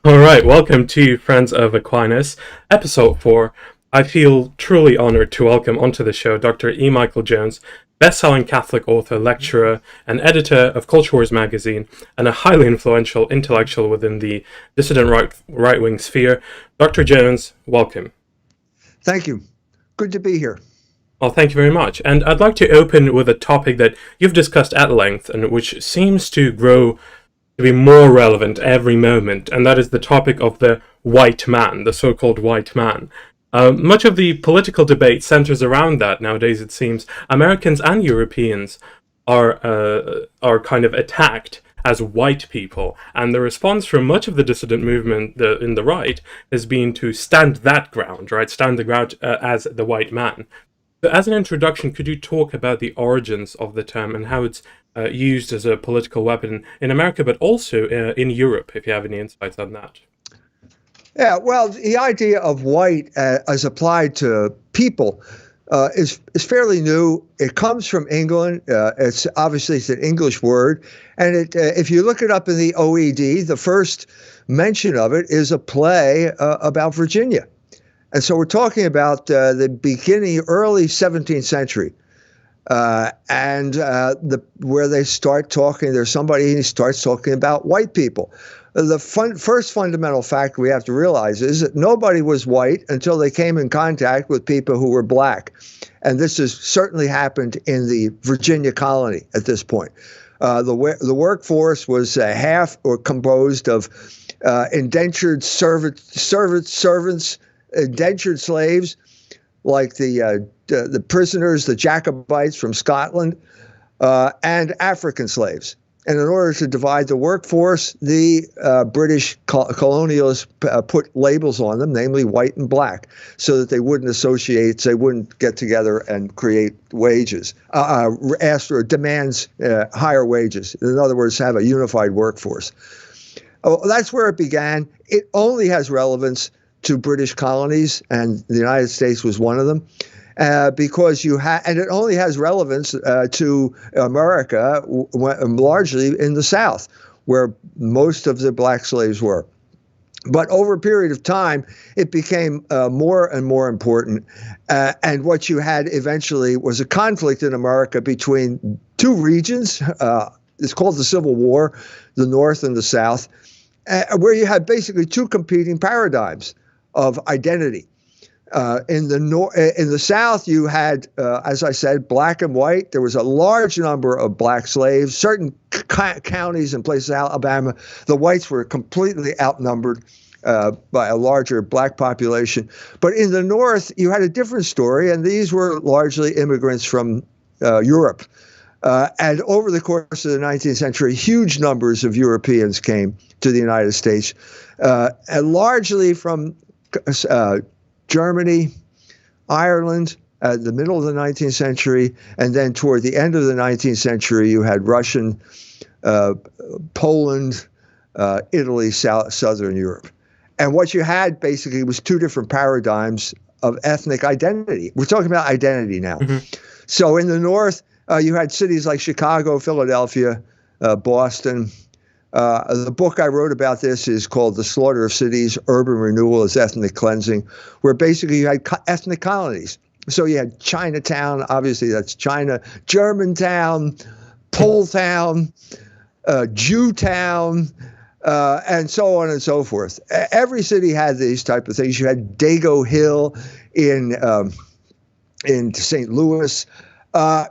All right, welcome to Friends of Aquinas, episode 4. I feel truly honored to welcome onto the show Dr. E. Michael Jones, best-selling Catholic author, lecturer, and editor of Culture Wars magazine, and a highly influential intellectual within the dissident right-wing sphere. Dr. Jones, welcome. Thank you. Good to be here. Well, thank you very much. And I'd like to open with a topic that you've discussed at length and which seems to grow to be more relevant every moment, and that is the topic of the white man, the so-called white man. Much of the political debate centers around that nowadays, it seems. Americans and Europeans are kind of attacked as white people, and the response from much of the dissident movement in the right has been to stand that ground, right? Stand the ground as the white man. So as an introduction, could you talk about the origins of the term and how it's used as a political weapon in America, but also in Europe, if you have any insights on that? Yeah, well, the idea of white as applied to people is fairly new. It comes from England. It's an English word, and if you look it up in the OED, the first mention of it is a play about Virginia. And so we're talking about the early 17th century, where they start talking. There's somebody and he starts talking about white people. The first fundamental fact we have to realize is that nobody was white until they came in contact with people who were black, and this has certainly happened in the Virginia colony at this point. The workforce was half or composed of indentured servants. Indentured slaves, like the prisoners, the Jacobites from Scotland, and African slaves. And in order to divide the workforce, the British colonialists put labels on them, namely white and black, so that they wouldn't associate, they wouldn't get together and create wages, ask or demands higher wages. In other words, have a unified workforce. Oh, that's where it began. It only has relevance to British colonies, and the United States was one of them, because and it only has relevance to America, largely in the South, where most of the black slaves were. But over a period of time, it became more and more important. And what you had eventually was a conflict in America between two regions. It's called the Civil War, the North and the South, where you had basically two competing paradigms of identity. In the South, you had, as I said, black and white. There was a large number of black slaves. Certain counties and places in Alabama, the whites were completely outnumbered by a larger black population. But in the North, you had a different story, and these were largely immigrants from Europe. And over the course of the 19th century, huge numbers of Europeans came to the United States, and largely from Germany, Ireland, the middle of the 19th century, and then toward the end of the 19th century, you had Russian, Poland, Italy, Southern Europe. And what you had basically was two different paradigms of ethnic identity. We're talking about identity now. Mm-hmm. So in the North, you had cities like Chicago, Philadelphia, Boston. The book I wrote about this is called The Slaughter of Cities, Urban Renewal as Ethnic Cleansing, where basically you had ethnic colonies. So you had Chinatown, obviously that's China, Germantown, Poletown, Jewtown, and so on and so forth. Every city had these type of things. You had Dago Hill in St. Louis.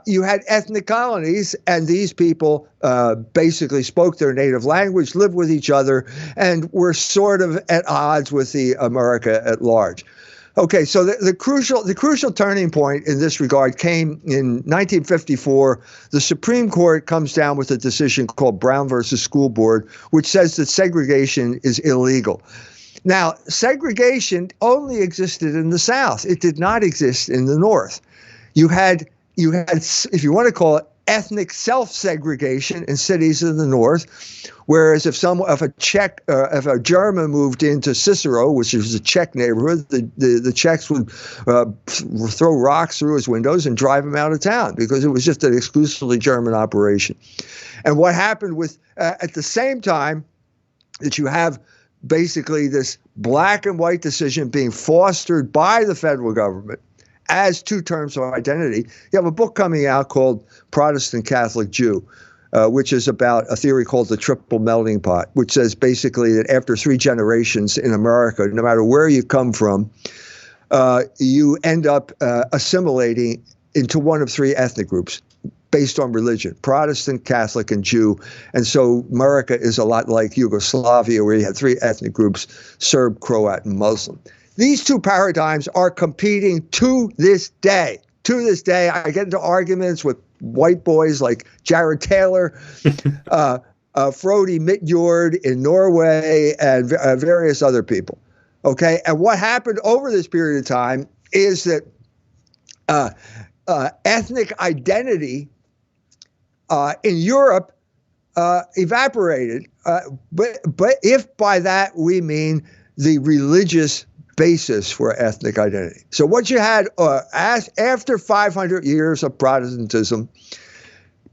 You had ethnic colonies, and these people basically spoke their native language, lived with each other, and were sort of at odds with the America at large. Okay, so the crucial turning point in this regard came in 1954. The Supreme Court comes down with a decision called Brown versus School Board, which says that segregation is illegal. Now, segregation only existed in the South. It did not exist in the North. You had, if you want to call it, ethnic self-segregation in cities in the North, whereas if a German moved into Cicero, which is a Czech neighborhood, the Czechs would throw rocks through his windows and drive him out of town because it was just an exclusively German operation. And what happened with at the same time that you have basically this black and white decision being fostered by the federal government as two terms of identity. You have a book coming out called Protestant Catholic Jew, which is about a theory called the triple melting pot, which says basically that after 3 generations in America, no matter where you come from, you end up assimilating into one of 3 ethnic groups based on religion: Protestant, Catholic, and Jew. And so America is a lot like Yugoslavia, where you had 3 ethnic groups: Serb, Croat, and Muslim. These 2 paradigms are competing to this day. To this day, I get into arguments with white boys like Jared Taylor, Frode Midtjord in Norway, and various other people. Okay, and what happened over this period of time is that ethnic identity in Europe evaporated. But if by that we mean the religious basis for ethnic identity. So what you had after 500 years of Protestantism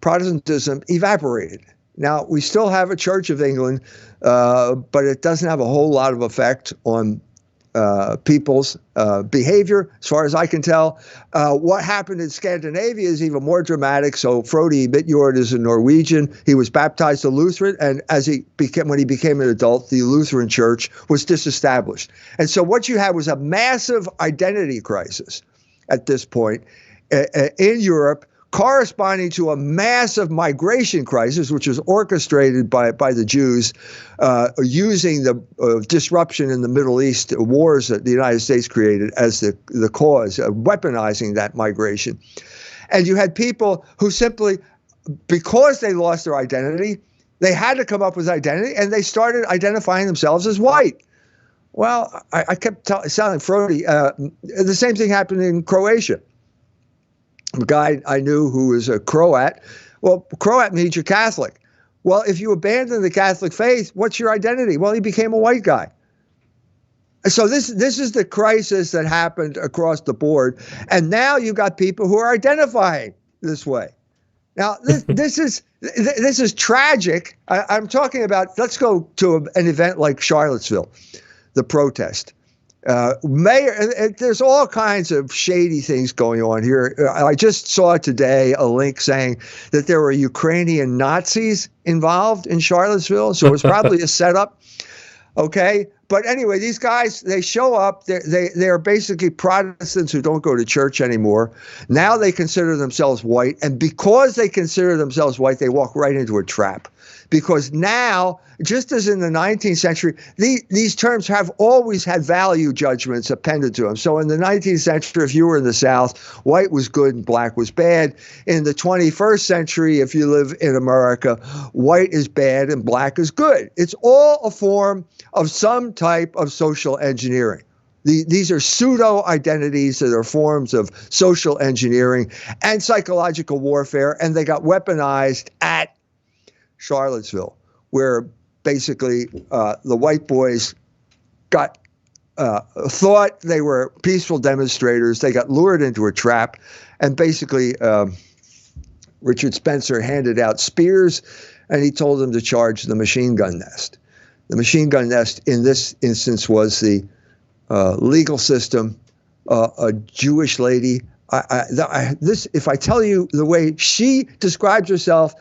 evaporated. Now, we still have a Church of England, but it doesn't have a whole lot of effect on people's behavior, as far as I can tell. What happened in Scandinavia is even more dramatic. So Frode Midtjord is a Norwegian. He was baptized a Lutheran, and when he became an adult, the Lutheran Church was disestablished. And so what you had was a massive identity crisis at this point in Europe, corresponding to a massive migration crisis, which was orchestrated by the Jews, using the disruption in the Middle East wars that the United States created as the cause, weaponizing that migration. And you had people who simply, because they lost their identity, they had to come up with identity, and they started identifying themselves as white. Well, I kept sounding Frode. The same thing happened in Croatia. A guy I knew who was a Croat. Well, Croat means you're Catholic. Well, if you abandon the Catholic faith, what's your identity? Well, he became a white guy. So this is the crisis that happened across the board. And now you got people who are identifying this way. Now, this is tragic. I'm talking about, let's go to an event like Charlottesville, the protest. There's all kinds of shady things going on here. I just saw today a link saying that there were Ukrainian Nazis involved in Charlottesville, so it was probably a setup. Okay, but anyway, these guys, they show up. They're basically Protestants who don't go to church anymore. Now they consider themselves white, and because they consider themselves white, they walk right into a trap. Because now, just as in the 19th century, these terms have always had value judgments appended to them. So in the 19th century, if you were in the South, white was good and black was bad. In the 21st century, if you live in America, white is bad and black is good. It's all a form of some type of social engineering. These are pseudo-identities that are forms of social engineering and psychological warfare, and they got weaponized at Charlottesville, where basically the white boys got thought they were peaceful demonstrators. They got lured into a trap, and basically Richard Spencer handed out spears, and he told them to charge the machine gun nest. The machine gun nest in this instance was the legal system. A Jewish lady. If I tell you the way she describes herself,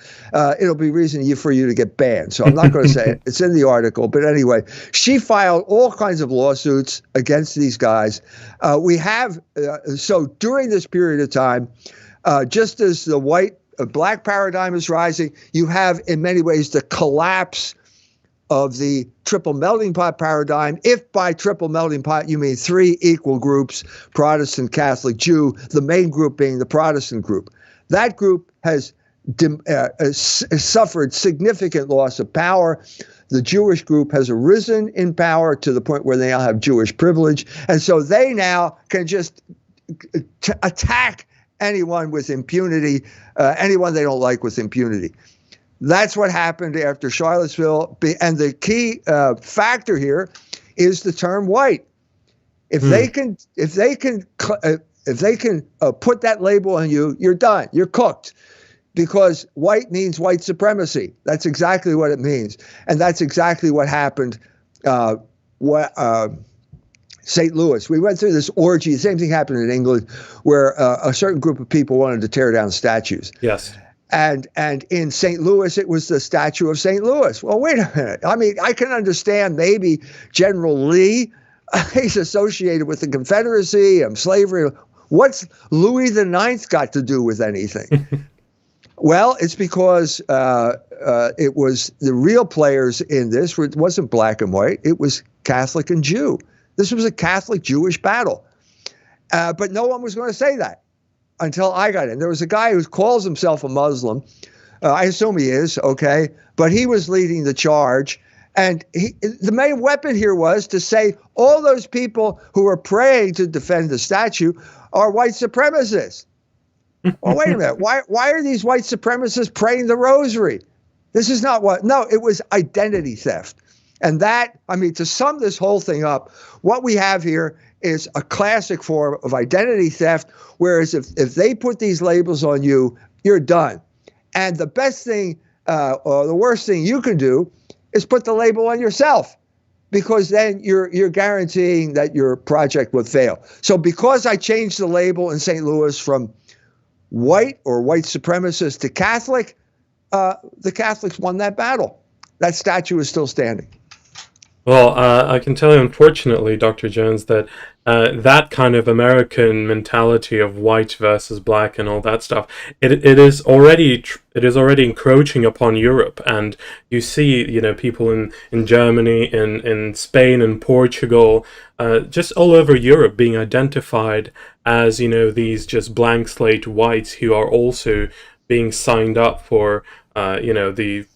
it'll be reason for you to get banned. So I'm not going to say it. It's in the article. But anyway, she filed all kinds of lawsuits against these guys. So during this period of time, just as the black paradigm is rising, you have in many ways the collapse of the triple melting pot paradigm. If by triple melting pot you mean 3 equal groups, Protestant, Catholic, Jew, the main group being the Protestant group. That group has suffered significant loss of power. The Jewish group has arisen in power to the point where they now have Jewish privilege. And so they now can just attack anyone with impunity, anyone they don't like with impunity. That's what happened after Charlottesville, and the key factor here is the term white. If they can put that label on you, you're done. You're cooked, because white means white supremacy. That's exactly what it means, and that's exactly what happened what St. Louis. We went through this orgy. The same thing happened in England, where a certain group of people wanted to tear down statues. Yes. And in St. Louis, it was the statue of St. Louis. Well, wait a minute. I mean, I can understand maybe General Lee. He's associated with the Confederacy and slavery. What's Louis the Ninth got to do with anything? Well, it's because it was the real players in this. It wasn't black and white. It was Catholic and Jew. This was a Catholic-Jewish battle. But no one was going to say that until I got in. There was a guy who calls himself a Muslim. I assume he is, okay? But he was leading the charge. And the main weapon here was to say all those people who are praying to defend the statue are white supremacists. Well, wait a minute. Why are these white supremacists praying the rosary? This is not what. No, it was identity theft. And that, I mean, to sum this whole thing up, what we have here is a classic form of identity theft, whereas if they put these labels on you, you're done. And the best thing or the worst thing you can do is put the label on yourself, because then you're guaranteeing that your project would fail. So because I changed the label in St. Louis from white or white supremacist to Catholic, the Catholics won that battle. That statue is still standing. Well, I can tell you, unfortunately, Dr. Jones, that that kind of American mentality of white versus black and all that stuff, it is already encroaching upon Europe. And you see, people in Germany, in Spain, and Portugal, just all over Europe being identified as, these just blank slate whites who are also being signed up for, the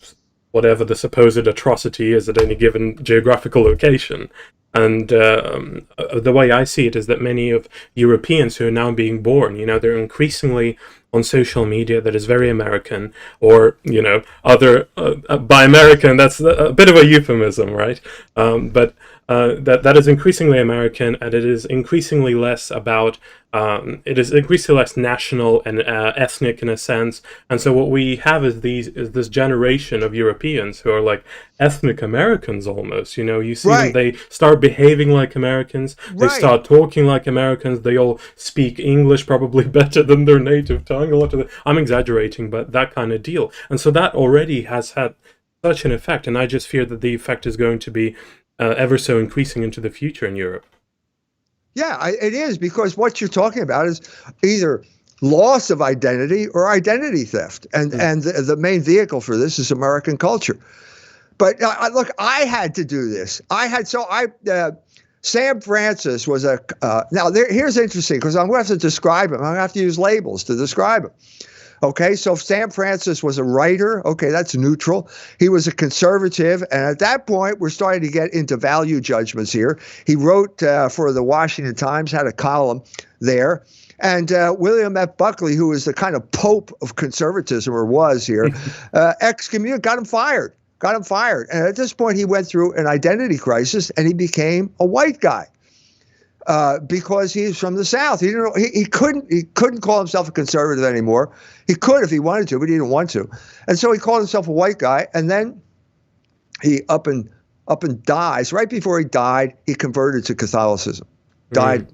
whatever the supposed atrocity is at any given geographical location. And the way I see it is that many of Europeans who are now being born, they're increasingly on social media that is very American, or, other, by American, that's a bit of a euphemism, right? But that is increasingly American, and it is increasingly less about, it is increasingly less national and ethnic in a sense. And so what we have is this generation of Europeans who are like ethnic Americans almost. You see them, they start behaving like Americans, they start talking like Americans, they all speak English probably better than their native tongue. I'm exaggerating, but that kind of deal. And so that already has had such an effect, and I just fear that the effect is going to be ever so increasing into the future in Europe. Yeah, it is, because what you're talking about is either loss of identity or identity theft. And the main vehicle for this is American culture. But look, I had to do this. Sam Francis was here's interesting, because I'm going to have to describe him. I'm going to have to use labels to describe him. Okay, so Sam Francis was a writer. Okay, that's neutral. He was a conservative. And at that point, we're starting to get into value judgments here. He wrote for the Washington Times, had a column there. And William F. Buckley, who was the kind of pope of conservatism, or was here, got him fired. And at this point, he went through an identity crisis, and he became a white guy. Because he's from the South. He didn't. He couldn't call himself a conservative anymore. He could if he wanted to, but he didn't want to. And so he called himself a white guy. And then he up and dies. Right before he died, he converted to Catholicism. Died.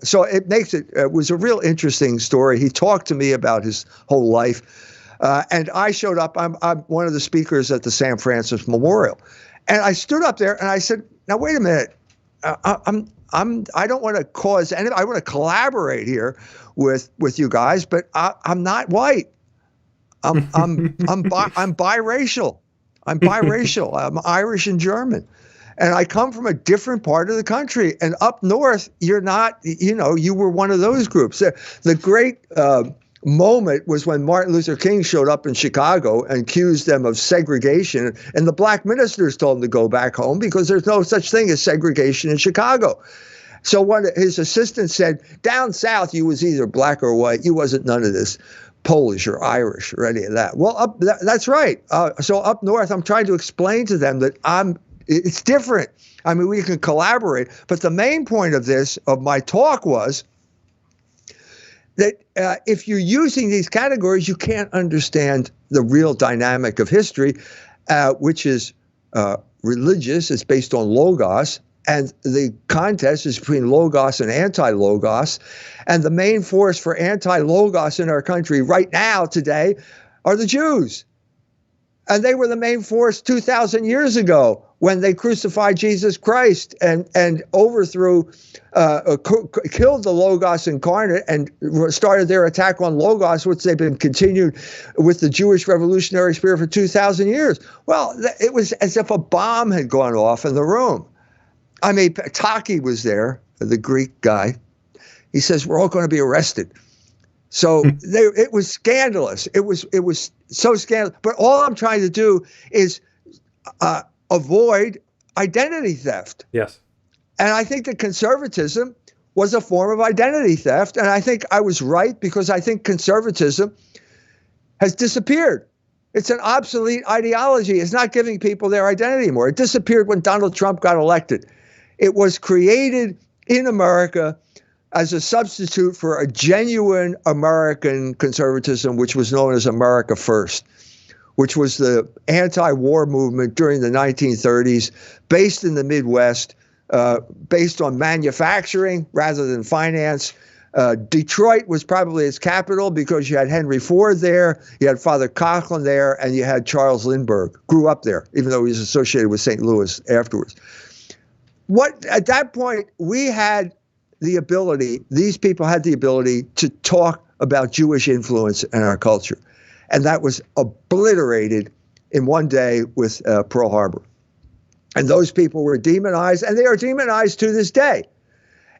So it was a real interesting story. He talked to me about his whole life, and I showed up. I'm one of the speakers at the Sam Francis Memorial, and I stood up there and I said, "Now wait a minute. I don't want to cause any. I want to collaborate here with you guys, but I'm not white. I'm biracial. I'm biracial. I'm Irish and German, and I come from a different part of the country. And up north, you're not. You were one of those groups. The great moment was when Martin Luther King showed up in Chicago and accused them of segregation, and the black ministers told him to go back home because there's no such thing as segregation in Chicago. So his assistant said, down south, you was either black or white. You wasn't none of this Polish or Irish or any of that. Well, that's right. So up north, I'm trying to explain to them that it's different. I mean, we can collaborate. But the main point of my talk was that if you're using these categories, you can't understand the real dynamic of history, which is religious. It's based on logos. And the contest is between logos and anti-logos. And the main force for anti-logos in our country right now, today, are the Jews. And they were the main force 2,000 years ago when they crucified Jesus Christ and overthrew, killed the Logos incarnate and started their attack on Logos, which they've been continued with the Jewish revolutionary spirit for 2,000 years. Well, it was as if a bomb had gone off in the room. I mean, Taki was there, the Greek guy. He says, we're all going to be arrested. So it was scandalous. It was so scandalous. But all I'm trying to do is avoid identity theft. Yes. And I think that conservatism was a form of identity theft. And I think I was right because I think conservatism has disappeared. It's an obsolete ideology. It's not giving people their identity anymore. It disappeared when Donald Trump got elected. It was created in America as a substitute for a genuine American conservatism, which was known as America First, which was the anti-war movement during the 1930s, based in the Midwest, based on manufacturing rather than finance. Detroit was probably its capital because you had Henry Ford there, you had Father Coughlin there, and you had Charles Lindbergh. Grew up there, even though he was associated with St. Louis afterwards. At that point, we had the ability, these people had the ability to talk about Jewish influence in our culture. And that was obliterated in one day with Pearl Harbor. And those people were demonized, and they are demonized to this day.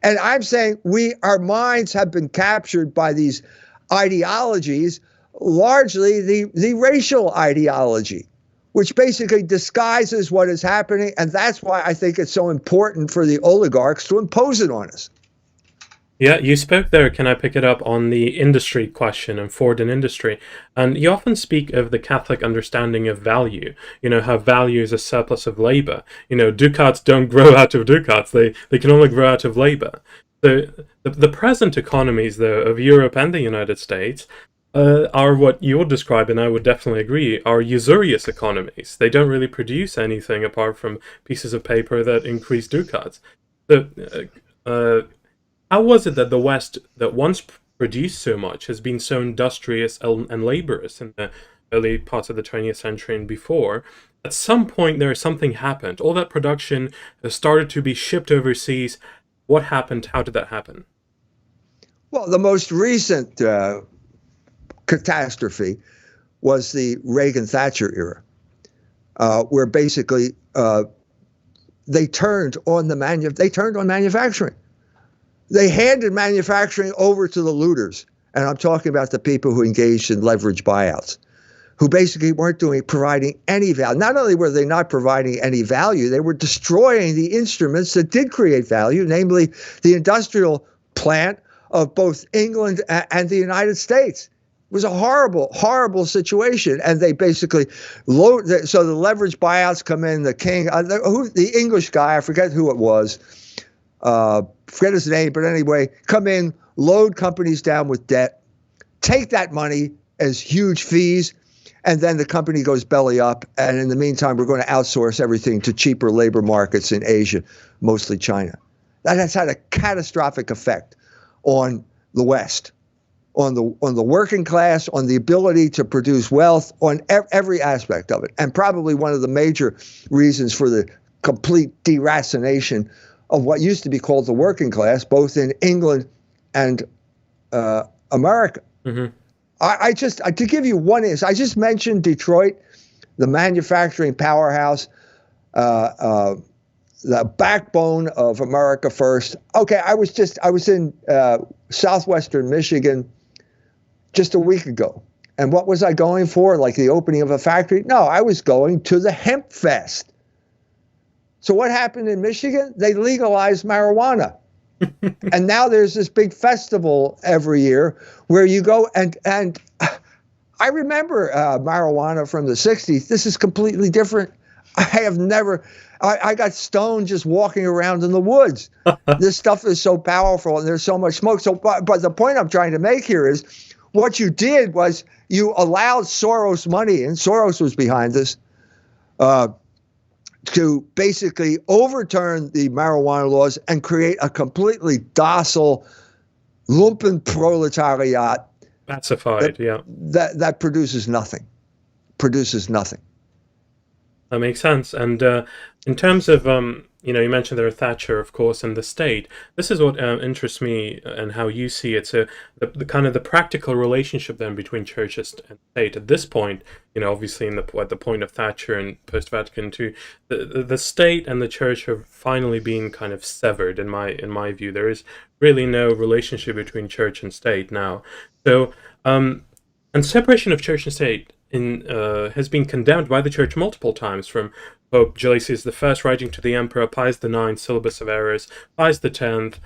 And I'm saying our minds have been captured by these ideologies, largely the racial ideology, which basically disguises what is happening. And that's why I think it's so important for the oligarchs to impose it on us. Yeah, you spoke there, can I pick it up, on the industry question and Ford and industry. And you often speak of the Catholic understanding of value, how value is a surplus of labor. Ducats don't grow out of ducats, they can only grow out of labor. So the present economies, though, of Europe and the United States are what you're describing, I would definitely agree, are usurious economies. They don't really produce anything apart from pieces of paper that increase ducats. So, how was it that the West, that once produced so much, has been so industrious and laborious in the early parts of the 20th century and before? At some point something happened. All that production started to be shipped overseas. What happened? How did that happen? Well, the most recent catastrophe was the Reagan-Thatcher era, where basically they turned on manufacturing. They handed manufacturing over to the looters. And I'm talking about the people who engaged in leverage buyouts, who basically weren't providing any value. Not only were they not providing any value, they were destroying the instruments that did create value, namely the industrial plant of both England and the United States. It was a horrible, horrible situation. And they basically so the leverage buyouts come in, the king, the English guy, I forget who it was, forget his name, but anyway, come in, load companies down with debt, take that money as huge fees, and then the company goes belly up. And in the meantime, we're going to outsource everything to cheaper labor markets in Asia, mostly China. That has had a catastrophic effect on the West, on the working class, on the ability to produce wealth, on every aspect of it. And probably one of the major reasons for the complete deracination of what used to be called the working class, both in England and America. Mm-hmm. To give you one I just mentioned Detroit, the manufacturing powerhouse, the backbone of America First. Okay, I was in southwestern Michigan just a week ago. And what was I going for? Like the opening of a factory? No, I was going to the Hemp Fest. So what happened in Michigan? They legalized marijuana. And now there's this big festival every year where you go and I remember marijuana from the 60s. This is completely different. I got stoned just walking around in the woods. This stuff is so powerful and there's so much smoke. So, but the point I'm trying to make here is what you did was you allowed Soros money, and Soros was behind this, to basically overturn the marijuana laws and create a completely docile lumpen proletariat Pacified, yeah. that produces nothing. Produces nothing. That makes sense. And in terms of, you mentioned there Thatcher, of course, and the state. This is what interests me and how you see it. So the kind of the practical relationship then between church and state at this point, obviously at the point of Thatcher and post-Vatican II, the state and the church have finally been kind of severed in my view. There is really no relationship between church and state now. So, and separation of church and state has been condemned by the Church multiple times, from Pope Gelasius I writing to the Emperor, Pius IX, Syllabus of Errors, Pius X.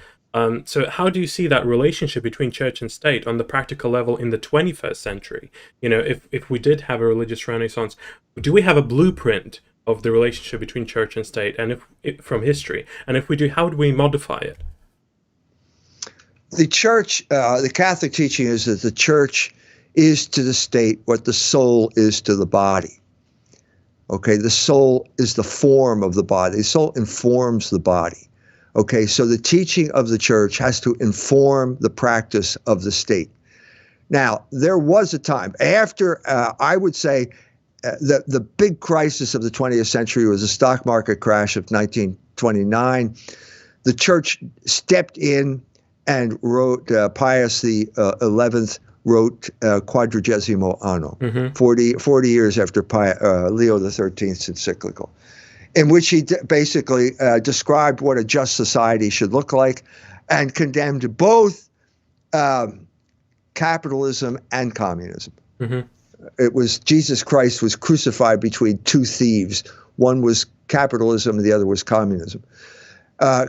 So how do you see that relationship between church and state on the practical level in the 21st century? If we did have a religious renaissance, do we have a blueprint of the relationship between church and state, and from history? And if we do, how do we modify it? The church, the Catholic teaching is that the church is to the state what the soul is to the body. Okay, the soul is the form of the body. The soul informs the body. Okay, so the teaching of the church has to inform the practice of the state. Now, there was a time after, I would say, the big crisis of the 20th century was the stock market crash of 1929. The church stepped in and wrote, Pius XI wrote Quadragesimo Anno, 40 years after Leo XIII's encyclical, in which he basically described what a just society should look like and condemned both capitalism and communism. It was Jesus Christ was crucified between two thieves. One was capitalism and the other was communism.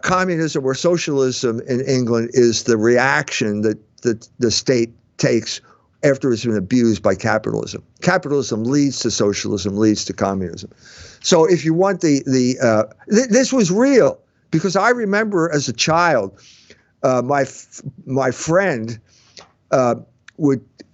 Communism or socialism in England is the reaction that the state takes after it's been abused by capitalism. Capitalism leads to socialism, leads to communism. So if you want this was real, because I remember as a child, my friend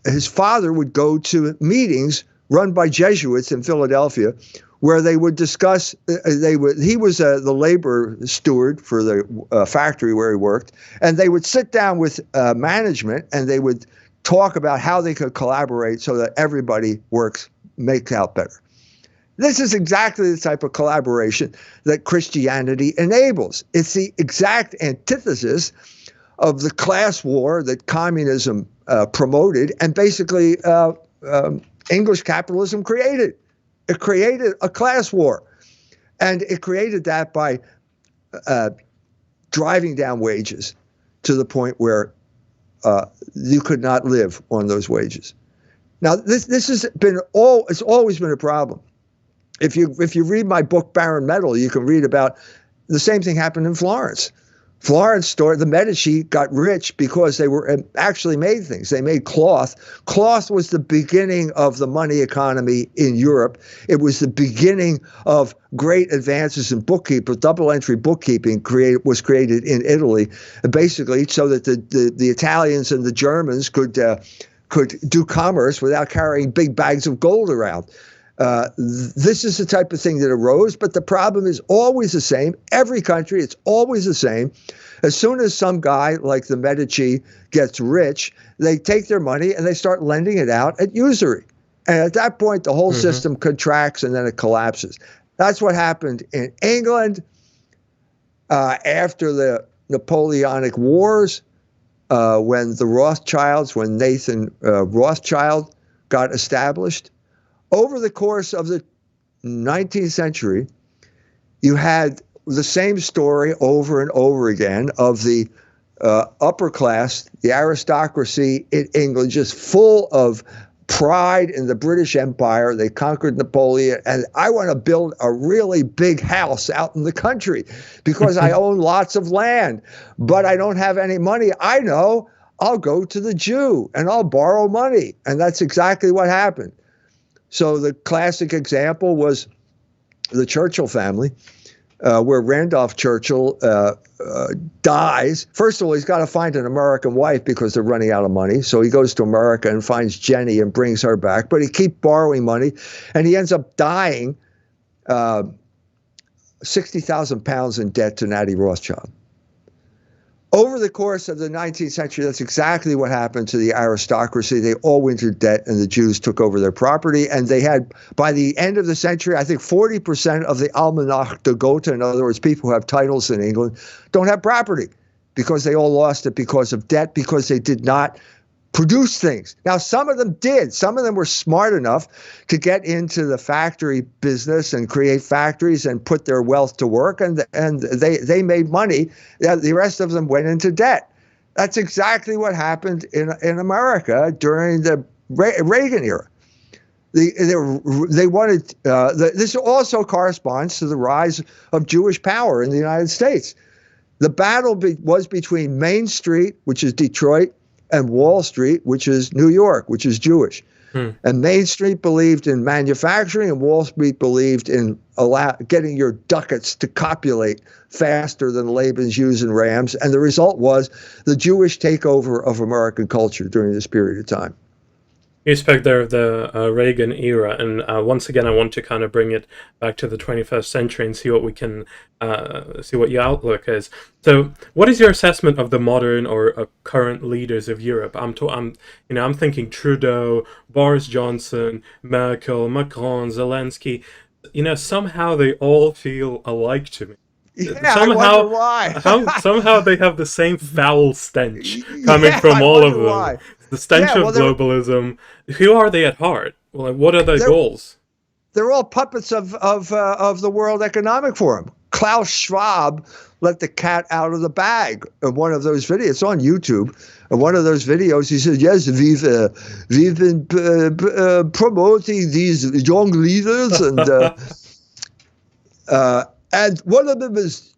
his father would go to meetings run by Jesuits in Philadelphia, where they would discuss. He was the labor steward for the factory where he worked, and they would sit down with management and they would talk about how they could collaborate so that everybody makes out better. This is exactly the type of collaboration that Christianity enables. It's the exact antithesis of the class war that communism promoted and basically English capitalism created. It created a class war, and it created that by driving down wages to the point where you could not live on those wages. Now, this has been it's always been a problem. If you read my book Barren Metal, you can read about the same thing happened in Florence. The Medici got rich because they were actually made things. They made cloth. Cloth was the beginning of the money economy in Europe. It was the beginning of great advances in bookkeeping. Double entry bookkeeping was created in Italy, basically so that the Italians and the Germans could do commerce without carrying big bags of gold around. This is the type of thing that arose, but the problem is always the same. Every country, it's always the same. As soon as some guy like the Medici gets rich, they take their money and they start lending it out at usury. And at that point, the whole system contracts and then it collapses. That's what happened in England after the Napoleonic Wars, when Nathan Rothschild got established. Over the course of the 19th century, you had the same story over and over again of the upper class, the aristocracy in England, just full of pride in the British Empire. They conquered Napoleon, and I want to build a really big house out in the country because I own lots of land, but I don't have any money. I know, I'll go to the Jew and I'll borrow money. And that's exactly what happened. So the classic example was the Churchill family, where Randolph Churchill dies. First of all, he's got to find an American wife because they're running out of money. So he goes to America and finds Jenny and brings her back. But he keeps borrowing money, and he ends up dying 60,000 pounds in debt to Natty Rothschild. Over the course of the 19th century, that's exactly what happened to the aristocracy. They all went into debt, and the Jews took over their property. And they had, by the end of the century, I think 40% of the Almanach de Gotha, in other words, people who have titles in England, don't have property because they all lost it because of debt, because they did not produce things. Now, some of them did. Some of them were smart enough to get into the factory business and create factories and put their wealth to work, and they made money. The rest of them went into debt. That's exactly what happened in America during the Reagan era. They wanted. This also corresponds to the rise of Jewish power in the United States. The battle was between Main Street, which is Detroit, and Wall Street, which is New York, which is Jewish. And Main Street believed in manufacturing, and Wall Street believed in getting your ducats to copulate faster than Laban's ewes and rams. And the result was the Jewish takeover of American culture during this period of time. You spoke there of the Reagan era, and once again, I want to kind of bring it back to the 21st century and see what we can see what your outlook is. So, what is your assessment of the modern or current leaders of Europe? I'm thinking Trudeau, Boris Johnson, Merkel, Macron, Zelensky. Somehow they all feel alike to me. Yeah, somehow, I wonder why. Somehow they have the same foul stench coming from all of them. Why. The stench of globalism. Who are they at heart? Well, what are their goals? They're all puppets of the World Economic Forum. Klaus Schwab let the cat out of the bag in one of those videos. It's on YouTube. In one of those videos, he said, "Yes, we've been promoting these young leaders, and one of them is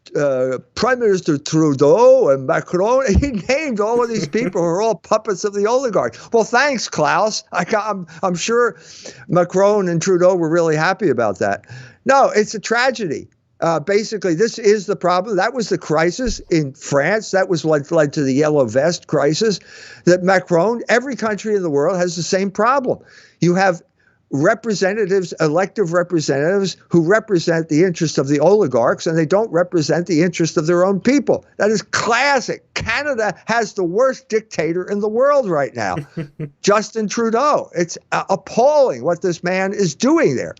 Prime Minister Trudeau and Macron." He named all of these people who are all puppets of the oligarchs. Well, thanks, Klaus. I'm sure Macron and Trudeau were really happy about that. No, it's a tragedy. Basically, this is the problem. That was the crisis in France. That was what led to the Yellow Vest crisis. That Macron, every country in the world has the same problem. You have representatives, elective representatives, who represent the interests of the oligarchs, and they don't represent the interests of their own people. That is classic. Canada has the worst dictator in the world right now, Justin Trudeau. It's appalling what this man is doing there,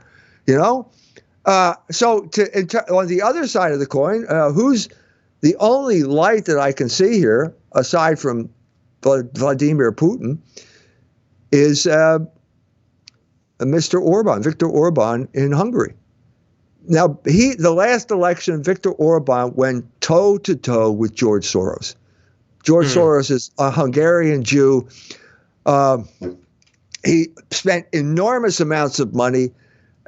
So on the other side of the coin, who's the only light that I can see here, aside from Vladimir Putin, is Mr. Orban, Viktor Orban in Hungary. Now, the last election, Viktor Orban went toe-to-toe with George Soros. George Soros is a Hungarian Jew. He spent enormous amounts of money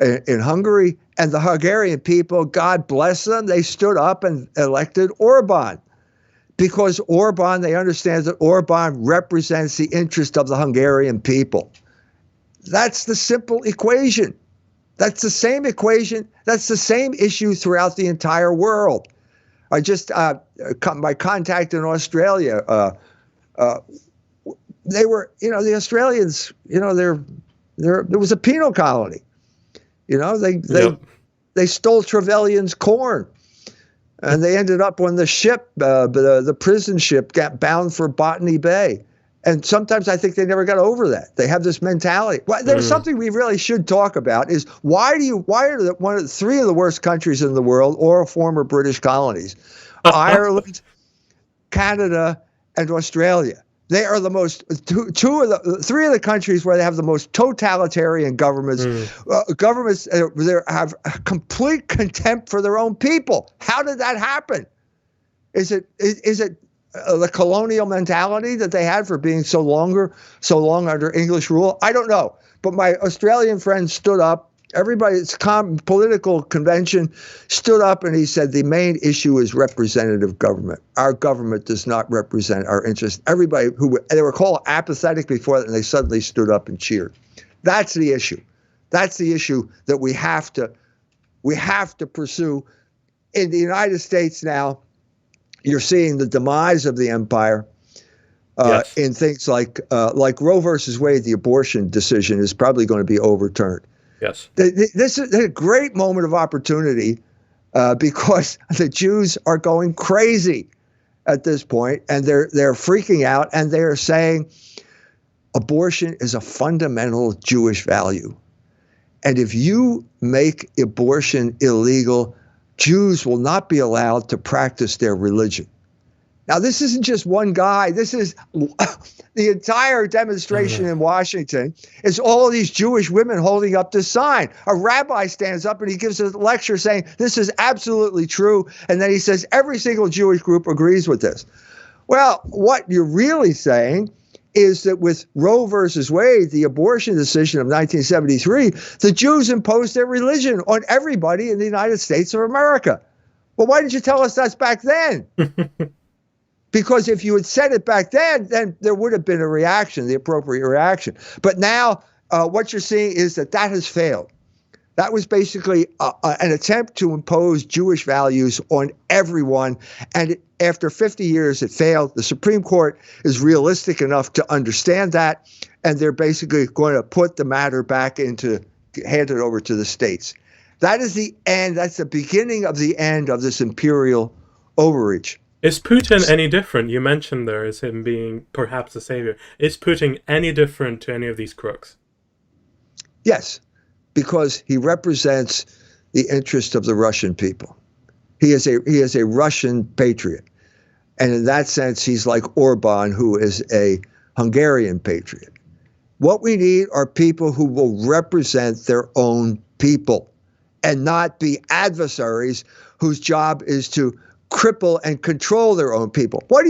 in Hungary, and the Hungarian people, God bless them, they stood up and elected Orban. Because they understand that Orban represents the interest of the Hungarian people. That's the simple equation. That's the same equation. That's the same issue throughout the entire world. I just, my contact in Australia, they were, the Australians, there was a penal colony. They stole Trevelyan's corn. And they ended up when the ship, the prison ship, got bound for Botany Bay. And sometimes I think they never got over that. They have this mentality. Well, there's something we really should talk about is why are three of the worst countries in the world or former British colonies, Ireland, Canada, and Australia. They are the most three of the countries where they have the most totalitarian governments. Governments have complete contempt for their own people. How did that happen? Is it the colonial mentality that they had for being so long under English rule? I don't know. But my Australian friend stood up. Everybody's political convention stood up, and he said the main issue is representative government. Our government does not represent our interests. Everybody they were called apathetic before that, and they suddenly stood up and cheered. That's the issue. That's the issue that we have to pursue. In the United States now, you're seeing the demise of the empire in things like Roe versus Wade. The abortion decision is probably going to be overturned. Yes. This is a great moment of opportunity because the Jews are going crazy at this point, and they're freaking out, and they're saying abortion is a fundamental Jewish value. And if you make abortion illegal, Jews will not be allowed to practice their religion. Now, this isn't just one guy. This is the entire demonstration in Washington is all of these Jewish women holding up this sign. A rabbi stands up and he gives a lecture saying this is absolutely true. And then he says every single Jewish group agrees with this. Well, what you're really saying is that with Roe versus Wade, the abortion decision of 1973, the Jews imposed their religion on everybody in the United States of America. Well, why didn't you tell us that's back then? Because if you had said it back then there would have been a reaction, the appropriate reaction. But now what you're seeing is that has failed. That was basically an attempt to impose Jewish values on everyone. And after 50 years, it failed. The Supreme Court is realistic enough to understand that. And they're basically going to put the matter back hand it over to the states. That is the end. That's the beginning of the end of this imperial overreach. Is Putin any different? You mentioned there as him being perhaps a savior. Is Putin any different to any of these crooks? Yes, because he represents the interest of the Russian people. He is a Russian patriot. And in that sense, he's like Orban, who is a Hungarian patriot. What we need are people who will represent their own people and not be adversaries whose job is to cripple and control their own people. Look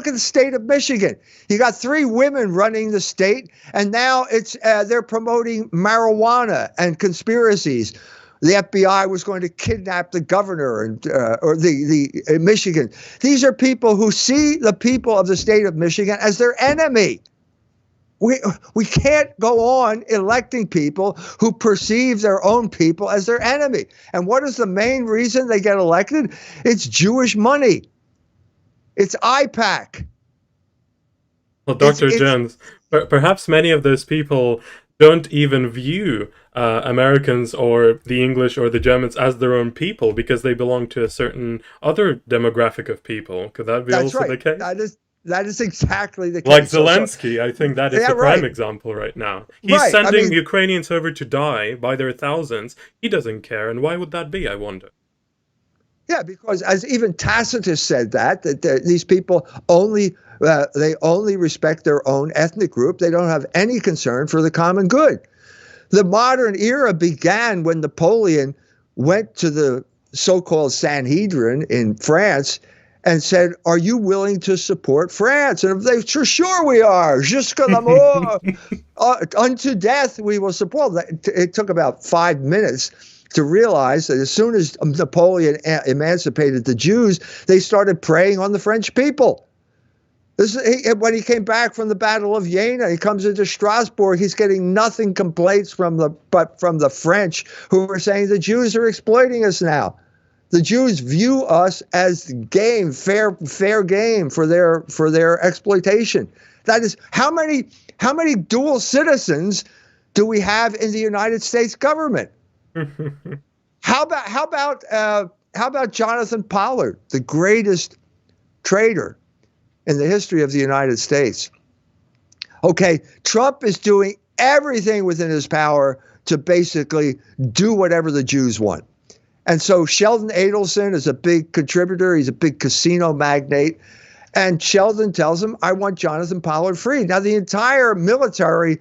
at the state of Michigan. You got 3 women running the state, and now they're promoting marijuana and conspiracies. The FBI was going to kidnap the governor or the Michigan. These are people who see the people of the state of Michigan as their enemy. We can't go on electing people who perceive their own people as their enemy. And what is the main reason they get elected? It's Jewish money. It's IPAC. Well, Dr. Jones, perhaps many of those people don't even view Americans or the English or the Germans as their own people because they belong to a certain other demographic of people. Could that be also the case? That is exactly the case. Like Zelensky, I think that is the prime example right now. He's sending Ukrainians over to die by their thousands. He doesn't care. And why would that be, I wonder? Yeah, because as even Tacitus said that these people only respect their own ethnic group. They don't have any concern for the common good. The modern era began when Napoleon went to the so-called Sanhedrin in France and said, "Are you willing to support France?" And they said, "Sure we are. Jusqu'à la mort, unto death we will support." It took about 5 minutes to realize that as soon as Napoleon emancipated the Jews, they started preying on the French people. When he came back from the Battle of Jena, he comes into Strasbourg. He's getting nothing complaints from the French, who are saying the Jews are exploiting us now. The Jews view us as game, fair game for their exploitation. That is how many dual citizens do we have in the United States government? How about Jonathan Pollard, the greatest traitor in the history of the United States? Okay, Trump is doing everything within his power to basically do whatever the Jews want. And so Sheldon Adelson is a big contributor. He's a big casino magnate. And Sheldon tells him, "I want Jonathan Pollard free." Now, the entire military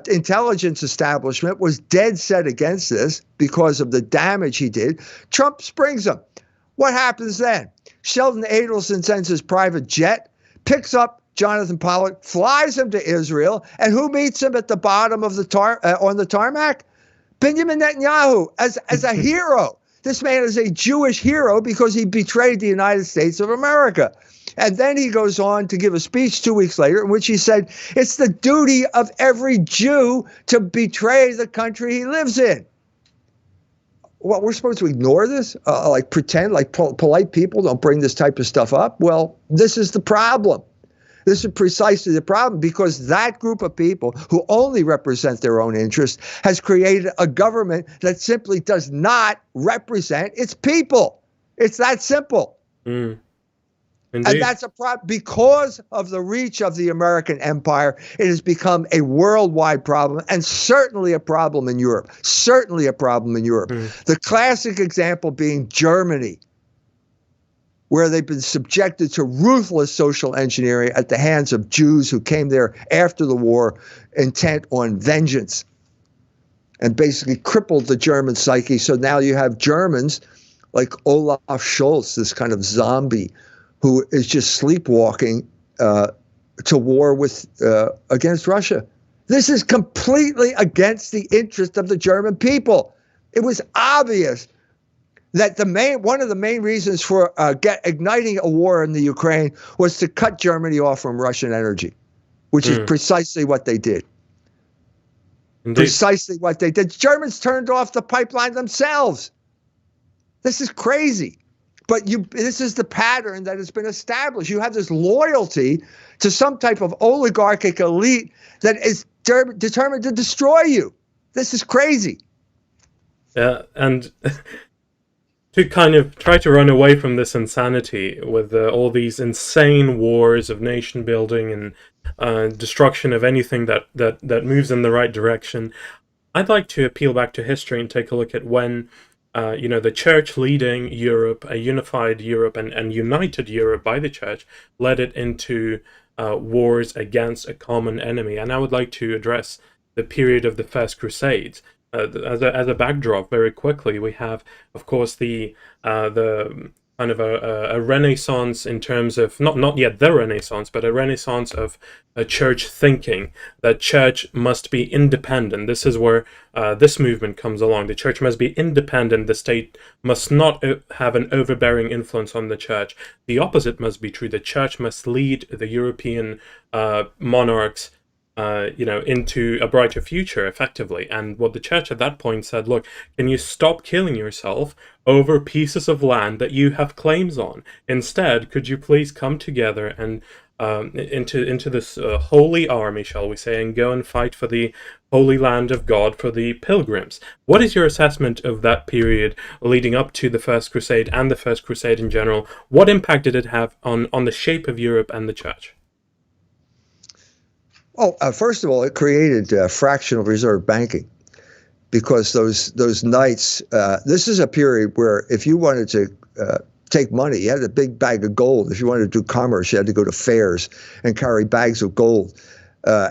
intelligence establishment was dead set against this because of the damage he did. Trump springs him. What happens then? Sheldon Adelson sends his private jet, picks up Jonathan Pollard, flies him to Israel, and who meets him at the bottom of the on the tarmac? Benjamin Netanyahu as a hero. This man is a Jewish hero because he betrayed the United States of America. And then he goes on to give a speech 2 weeks later in which he said, it's the duty of every Jew to betray the country he lives in. Well, we're supposed to ignore this? Pretend like polite people don't bring this type of stuff up? Well, this is the problem. This is precisely the problem, because that group of people who only represent their own interest has created a government that simply does not represent its people. It's that simple. Mm. And Indeed. that's a problem. Because of the reach of the American empire, it has become a worldwide problem, and certainly a problem in Europe. Certainly a problem in Europe. The classic example being Germany, where they've been subjected to ruthless social engineering at the hands of Jews who came there after the war, intent on vengeance, and basically crippled the German psyche. So now you have Germans like Olaf Scholz, this kind of zombie who is just sleepwalking to war with against Russia. This is completely against the interest of the German people. It was obvious that one of the main reasons for igniting a war in the Ukraine was to cut Germany off from Russian energy, which is precisely what they did. Indeed. Precisely what they did. Germans turned off the pipeline themselves. This is crazy. But this is the pattern that has been established. You have this loyalty to some type of oligarchic elite that is determined to destroy you. This is crazy. Yeah, and to kind of try to run away from this insanity with all these insane wars of nation building and destruction of anything that moves in the right direction, I'd like to appeal back to history and take a look at when the church leading Europe, a unified Europe and united Europe by the church, led it into wars against a common enemy. And I would like to address the period of the First Crusades. As a backdrop, very quickly, we have, of course, the kind of a renaissance in terms of, not yet the Renaissance, but a renaissance of church thinking, that church must be independent. This is where this movement comes along. The church must be independent. The state must not have an overbearing influence on the church. The opposite must be true. The church must lead the European monarchs into a brighter future, effectively. And what the church at that point said, look, can you stop killing yourself over pieces of land that you have claims on? Instead, could you please come together and into this holy army, shall we say, and go and fight for the holy land of God, for the pilgrims? What is your assessment of that period leading up to the First Crusade and the First Crusade in general? What impact did it have on the shape of Europe and the church? First of all, it created fractional reserve banking, because those knights, this is a period where if you wanted to take money, you had a big bag of gold. If you wanted to do commerce, you had to go to fairs and carry bags of gold.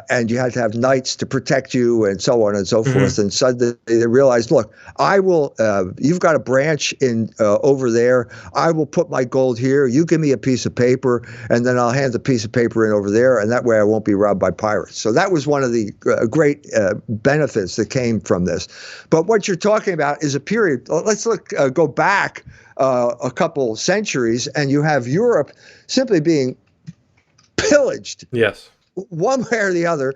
And you had to have knights to protect you, and so on and so forth. And suddenly they realized, look, I will. You've got a branch in over there. I will put my gold here. You give me a piece of paper, and then I'll hand the piece of paper in over there, and that way I won't be robbed by pirates. So that was one of the great benefits that came from this. But what you're talking about is a period. Let's go back a couple centuries, and you have Europe simply being pillaged. Yes. One way or the other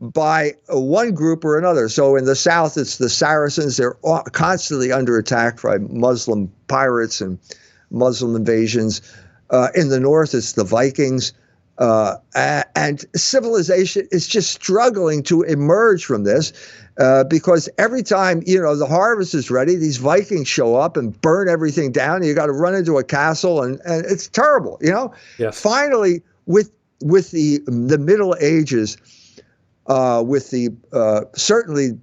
by one group or another. So in the south, it's the Saracens. They're constantly under attack by Muslim pirates and Muslim invasions. In the north, it's the Vikings. And civilization is just struggling to emerge from this because every time, the harvest is ready, these Vikings show up and burn everything down. You got to run into a castle, and it's terrible, Yes. Finally, with the Middle Ages, certainly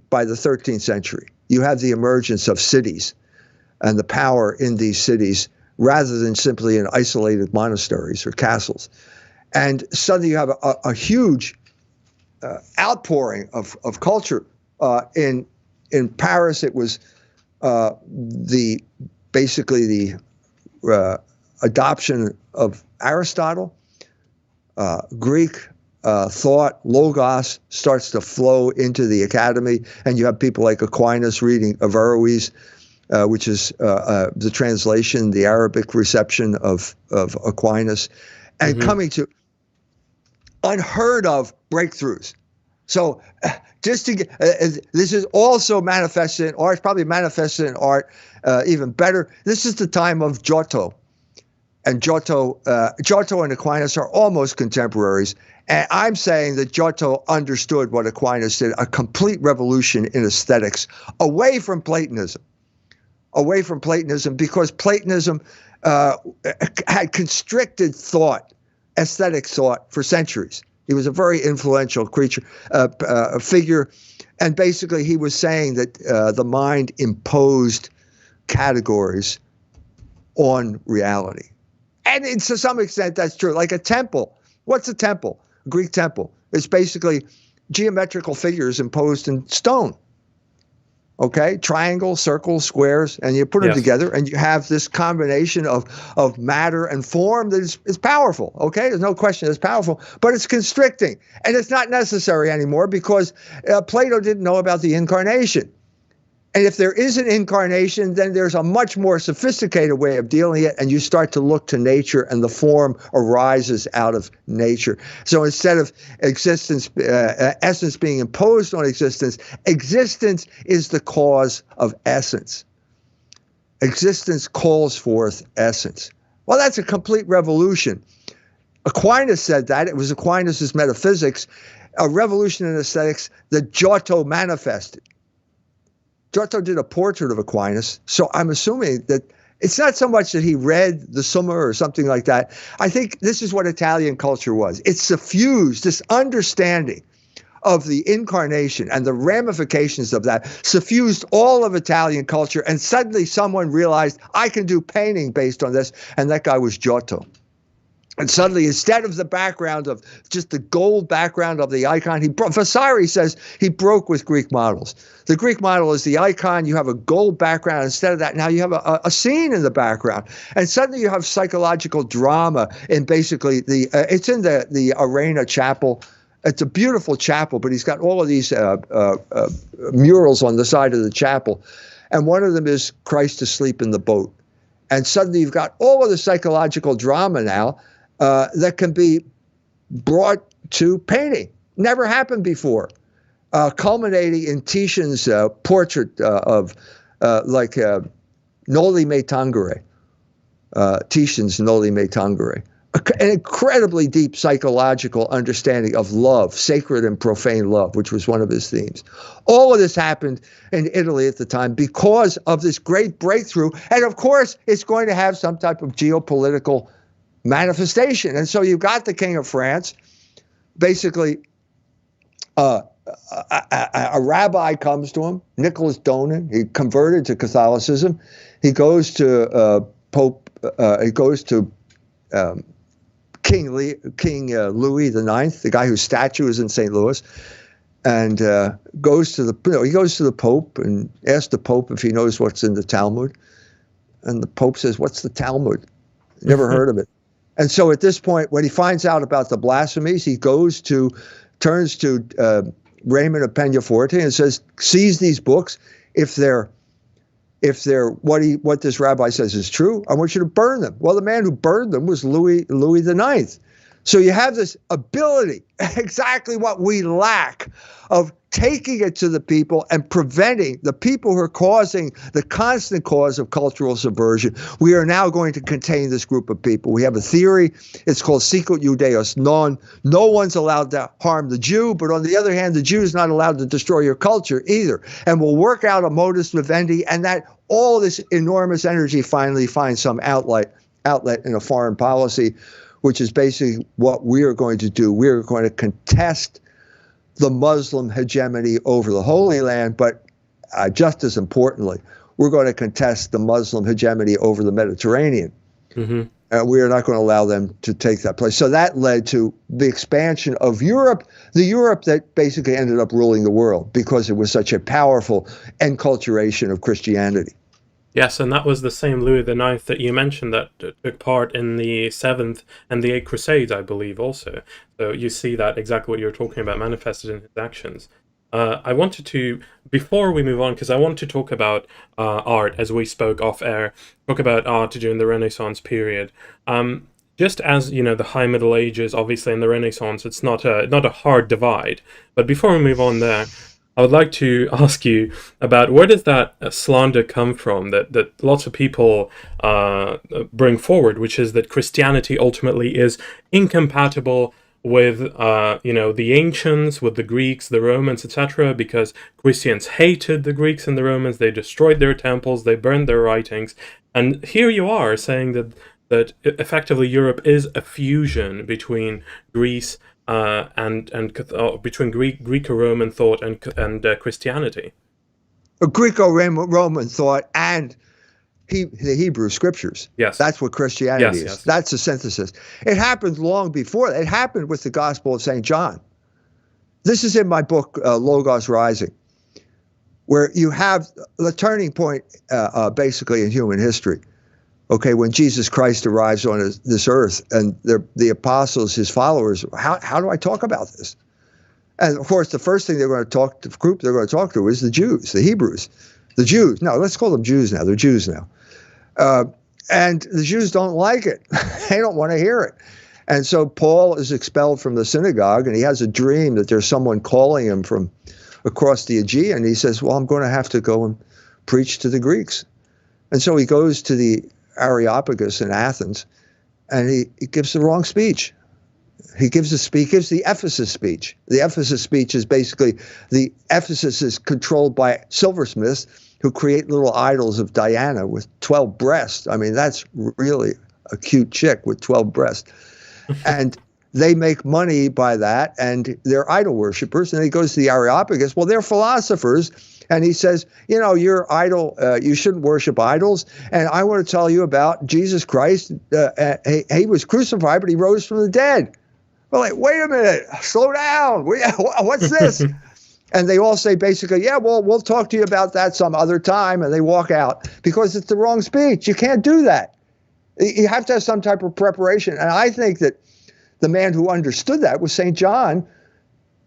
by the 13th century, you have the emergence of cities and the power in these cities rather than simply in isolated monasteries or castles. And suddenly you have a huge outpouring of culture. In Paris, it was basically the adoption of Aristotle. Greek thought, logos, starts to flow into the academy, and you have people like Aquinas reading Averroes, which is the translation, the Arabic reception of Aquinas, and coming to unheard of breakthroughs. So just to get, this is also manifested in art, probably manifested in art even better. This is the time of Giotto. And Giotto and Aquinas are almost contemporaries. And I'm saying that Giotto understood what Aquinas did, a complete revolution in aesthetics, away from Platonism, because Platonism had constricted thought, aesthetic thought, for centuries. He was a very influential figure, and basically he was saying that the mind imposed categories on reality. And to some extent, that's true. Like a temple. What's a temple? A Greek temple. It's basically geometrical figures imposed in stone. Okay? Triangles, circles, squares, and you put them together, and you have this combination of matter and form that is powerful. Okay? There's no question it's powerful, but it's constricting. And it's not necessary anymore because Plato didn't know about the incarnation. And if there is an incarnation, then there's a much more sophisticated way of dealing with it, and you start to look to nature, and the form arises out of nature. So instead of essence being imposed on existence, existence is the cause of essence. Existence calls forth essence. Well, that's a complete revolution. Aquinas said that. It was Aquinas' metaphysics, a revolution in aesthetics that Giotto manifested. Giotto did a portrait of Aquinas, so I'm assuming that it's not so much that he read the Summa or something like that. I think this is what Italian culture was. It suffused this understanding of the incarnation and the ramifications of that, suffused all of Italian culture, and suddenly someone realized, I can do painting based on this, and that guy was Giotto. And suddenly, instead of the background of just the gold background of the icon, Vasari says he broke with Greek models. The Greek model is the icon. You have a gold background. Instead of that, now you have a scene in the background. And suddenly you have psychological drama in basically it's in the Arena Chapel. It's a beautiful chapel, but he's got all of these murals on the side of the chapel. And one of them is Christ asleep in the boat. And suddenly you've got all of the psychological drama now that can be brought to painting. Never happened before. Culminating in Titian's portrait of Noli Me Tangere. Titian's Noli Me Tangere. An incredibly deep psychological understanding of love, sacred and profane love, which was one of his themes. All of this happened in Italy at the time because of this great breakthrough. And of course, it's going to have some type of geopolitical manifestation. And so you've got the King of France, basically a rabbi comes to him, Nicholas Donin. He converted to Catholicism. He goes to King Louis IX, the guy whose statue is in St. Louis, and goes to the Pope and asks the Pope if he knows what's in the Talmud. And the Pope says, "What's the Talmud? Never heard of it." And so at this point, when he finds out about the blasphemies, he turns to Raymond of Peñaforte and says, "Seize these books. If they're what this rabbi says is true, I want you to burn them." Well, the man who burned them was Louis IX. So you have this ability, exactly what we lack, of taking it to the people and preventing the people who are causing the constant cause of cultural subversion. We are now going to contain this group of people. We have a theory. It's called Sicut Judaeus Non. No one's allowed to harm the Jew, but on the other hand, the Jew is not allowed to destroy your culture either. And we'll work out a modus vivendi, and that all this enormous energy finally finds some outlet in a foreign policy, which is basically what we are going to do. We are going to contest the Muslim hegemony over the Holy Land, but just as importantly, we're going to contest the Muslim hegemony over the Mediterranean. Mm-hmm. We are not going to allow them to take that place. So that led to the expansion of Europe, the Europe that basically ended up ruling the world because it was such a powerful enculturation of Christianity. Yes, and that was the same Louis IX that you mentioned that took part in the 7th and the 8th Crusades, I believe, also. So you see that exactly what you're talking about manifested in his actions. I wanted to, before we move on, because I want to talk about art, as we spoke off-air, talk about art during the Renaissance period. Just as, the High Middle Ages, obviously, and the Renaissance, it's not a hard divide. But before we move on there, I would like to ask you about where does that slander come from that lots of people bring forward, which is that Christianity ultimately is incompatible with the ancients, with the Greeks, the Romans, etc., because Christians hated the Greeks and the Romans. They destroyed their temples, they burned their writings, and here you are saying that effectively Europe is a fusion between Greece between Greco-Roman thought and Christianity. A Greco-Roman thought and the Hebrew scriptures. Yes. That's what Christianity is. Yes. That's the synthesis. It happened long before. It happened with the Gospel of St. John. This is in my book, Logos Rising, where you have the turning point basically in human history. Okay, when Jesus Christ arrives on this earth and the apostles, his followers, how do I talk about this? And of course, the first thing they're going to talk to, the group they're going to talk to is the Jews, the Hebrews. The Jews. No, let's call them Jews now. They're Jews now. And the Jews don't like it. They don't want to hear it. And so Paul is expelled from the synagogue, and he has a dream that there's someone calling him from across the Aegean. And he says, well, I'm going to have to go and preach to the Greeks. And so he goes to the Areopagus in Athens, and he gives the wrong speech. He gives the Ephesus Speech. The Ephesus Speech is basically, Ephesus is controlled by silversmiths who create little idols of Diana with 12 breasts. I mean, that's really a cute chick with 12 breasts. And they make money by that, and they're idol worshippers. And he goes to the Areopagus. Well, they're philosophers. And he says, you're idol, you shouldn't worship idols. And I want to tell you about Jesus Christ. He was crucified, but he rose from the dead. Well, wait a minute, slow down. What's this? And they all say basically, yeah, well, we'll talk to you about that some other time. And they walk out because it's the wrong speech. You can't do that. You have to have some type of preparation. And I think that the man who understood that was St. John,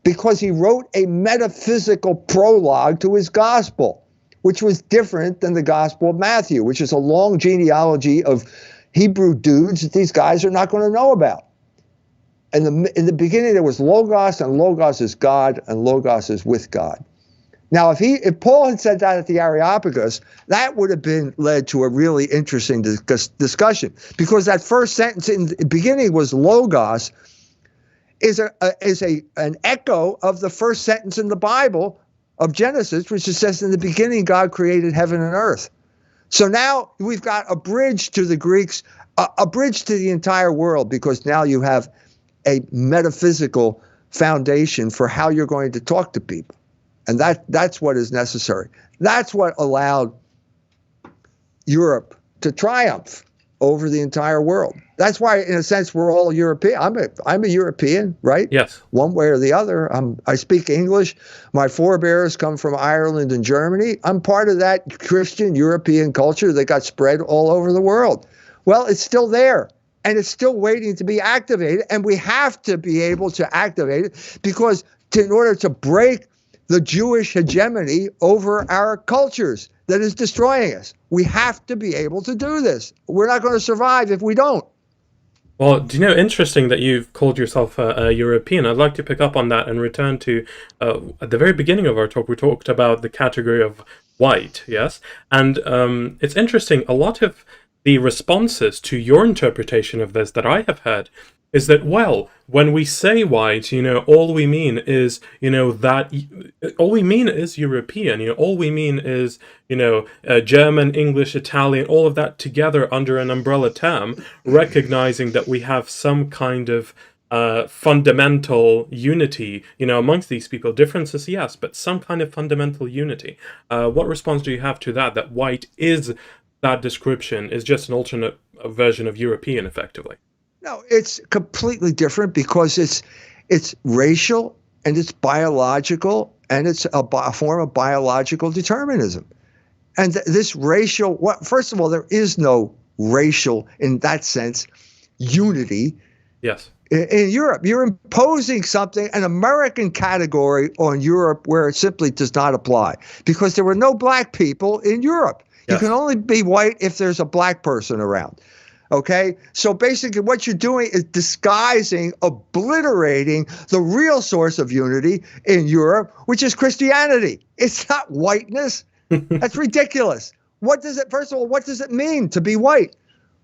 because he wrote a metaphysical prologue to his gospel, which was different than the Gospel of Matthew, which is a long genealogy of Hebrew dudes that these guys are not going to know about. And in the beginning, there was Logos, and Logos is God, and Logos is with God. Now, if Paul had said that at the Areopagus, that would have been led to a really interesting discussion, because that first sentence in the beginning was Logos, is an echo of the first sentence in the Bible of Genesis, which says, in the beginning, God created heaven and earth. So now we've got a bridge to the Greeks, a bridge to the entire world, because now you have a metaphysical foundation for how you're going to talk to people. And that's what is necessary. That's what allowed Europe to triumph over the entire world. That's why, in a sense, we're all European. I'm a European, right? Yes. One way or the other. I speak English. My forebears come from Ireland and Germany. I'm part of that Christian European culture that got spread all over the world. Well, it's still there. And it's still waiting to be activated. And we have to be able to activate it, because in order to break the Jewish hegemony over our cultures that is destroying us, we have to be able to do this. We're not going to survive if we don't. Well, interesting that you've called yourself a European. I'd like to pick up on that and return to, at the very beginning of our talk, we talked about the category of white, yes? And it's interesting, a lot of the responses to your interpretation of this that I have heard is that, well, when we say white, all we mean is, all we mean is European, all we mean is, German, English, Italian, all of that together under an umbrella term, recognizing that we have some kind of fundamental unity, amongst these people. Differences, yes, but some kind of fundamental unity. What response do you have to that white is, that description is just an alternate version of European, effectively? No, it's completely different, because it's racial, and it's biological, and it's a form of biological determinism. And this racial, first of all, there is no racial, in that sense, unity. Yes. In Europe, you're imposing something, an American category on Europe, where it simply does not apply, because there were no black people in Europe. You can only be white if there's a black person around. Okay, so basically what you're doing is disguising, obliterating the real source of unity in Europe, which is Christianity. It's not whiteness. That's ridiculous. First of all, what does it mean to be white?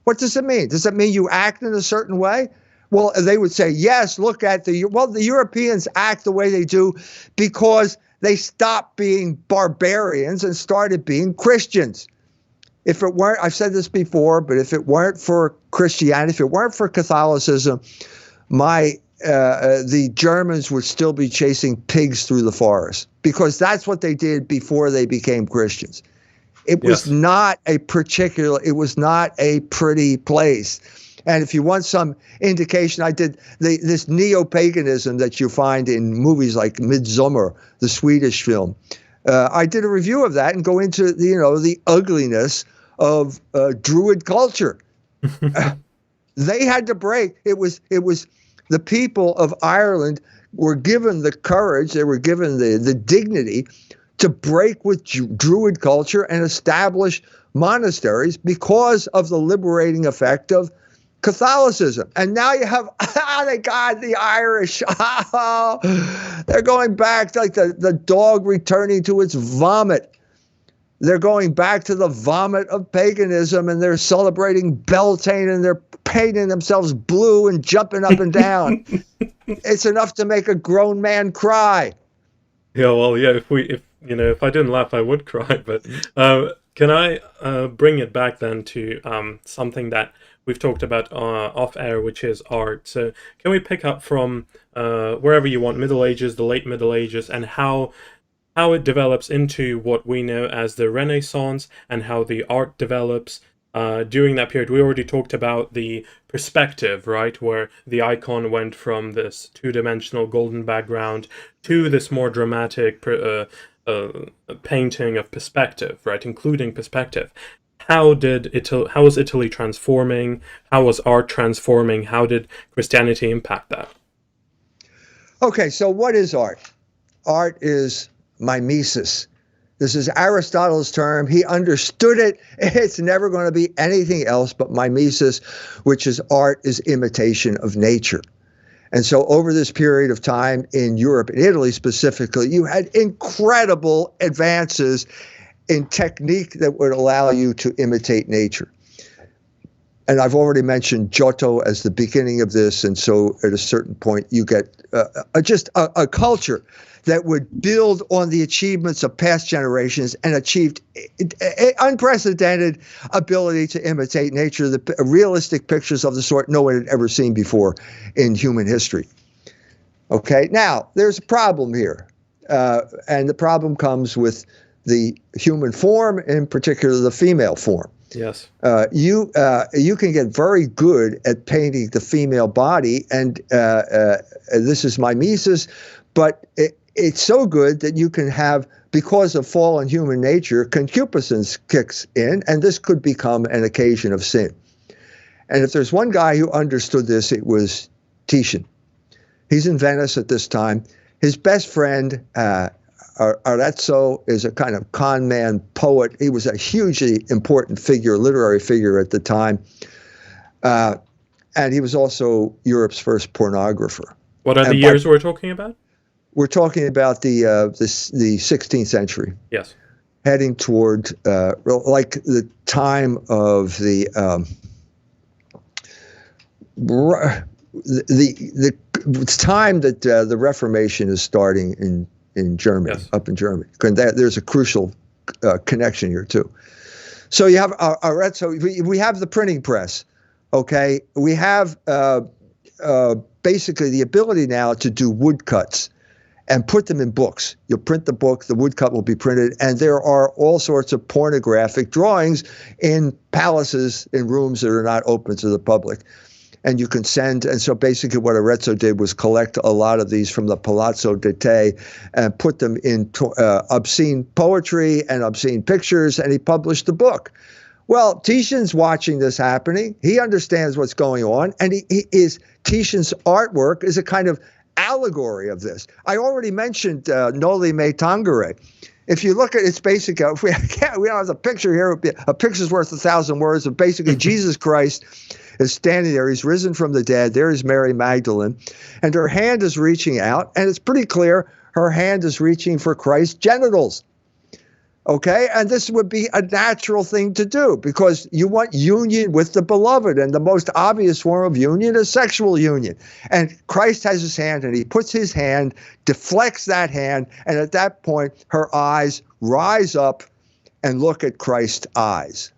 What does it mean? Does it mean you act in a certain way? Well, they would say, yes, look at the Europeans act the way they do because they stopped being barbarians and started being Christians. If it weren't, I've said this before, but if it weren't for Christianity, if it weren't for Catholicism, the Germans would still be chasing pigs through the forest, because that's what they did before they became Christians. It was not a pretty place. And if you want some indication, I did this neo-paganism that you find in movies like Midsummer, the Swedish film. I did a review of that and go into the ugliness of Druid culture. They had to break. It was the people of Ireland were given the courage, they were given the dignity to break with Druid culture and establish monasteries because of the liberating effect of Catholicism. And now you have, the Irish, they're going back like the dog returning to its vomit. They're going back to the vomit of paganism, and they're celebrating Beltane, and they're painting themselves blue and jumping up and down. It's enough to make a grown man cry. Yeah, well, yeah. If I didn't laugh, I would cry. But can I bring it back then to something that we've talked about off air, which is art? So can we pick up from wherever you want, Middle Ages, the late Middle Ages, and how it develops into what we know as the Renaissance, and how the art develops during that period? We already talked about the perspective, right, where the icon went from this two-dimensional golden background to this more dramatic painting of perspective, right, including perspective. How was Italy transforming? How was art transforming? How did Christianity impact that? Okay, so what is art? Art is mimesis. This is Aristotle's term. He understood it. It's never going to be anything else but mimesis, which is art is imitation of nature. And so over this period of time in Europe, in Italy specifically, you had incredible advances in technique that would allow you to imitate nature. And I've already mentioned Giotto as the beginning of this. And so at a certain point, you get just a culture that would build on the achievements of past generations and achieved unprecedented ability to imitate nature, the realistic pictures of the sort no one had ever seen before in human history. Okay, now there's a problem here. And the problem comes with the human form, in particular the female form. Yes. You can get very good at painting the female body, and this is mimesis, but it's so good that you can have, because of fallen human nature, concupiscence kicks in, and this could become an occasion of sin. And if there's one guy who understood this, it was Titian. He's in Venice at this time. His best friend, Arezzo, is a kind of con man poet. He was a hugely important figure, literary figure at the time. And he was also Europe's first pornographer. What are the years we're talking about? We're talking about the 16th century. Yes. Heading toward like the time of the time that the Reformation is starting in Germany, yes, up in Germany. There's a crucial connection here too. So you have Arezzo. We have the printing press. Okay, we have basically the ability now to do woodcuts and put them in books. You'll print the book, the woodcut will be printed, and there are all sorts of pornographic drawings in palaces, in rooms that are not open to the public. And you can send, and so basically what Arezzo did was collect a lot of these from the Palazzo de Te and put them in obscene poetry and obscene pictures, and he published the book. Well, Titian's watching this happening. He understands what's going on, and Titian's artwork is a kind of allegory of this. I already mentioned Noli Me Tangere. if you look at its basic, if we don't have the picture here, a picture's worth 1,000 words. Of basically, Jesus Christ is standing there. He's risen from the dead. There is Mary Magdalene, and her hand is reaching out, and it's pretty clear her hand is reaching for Christ's genitals. Okay, and this would be a natural thing to do because you want union with the beloved, and the most obvious form of union is sexual union. And Christ has his hand, and he puts his hand, deflects that hand, and at that point, her eyes rise up and look at Christ's eyes.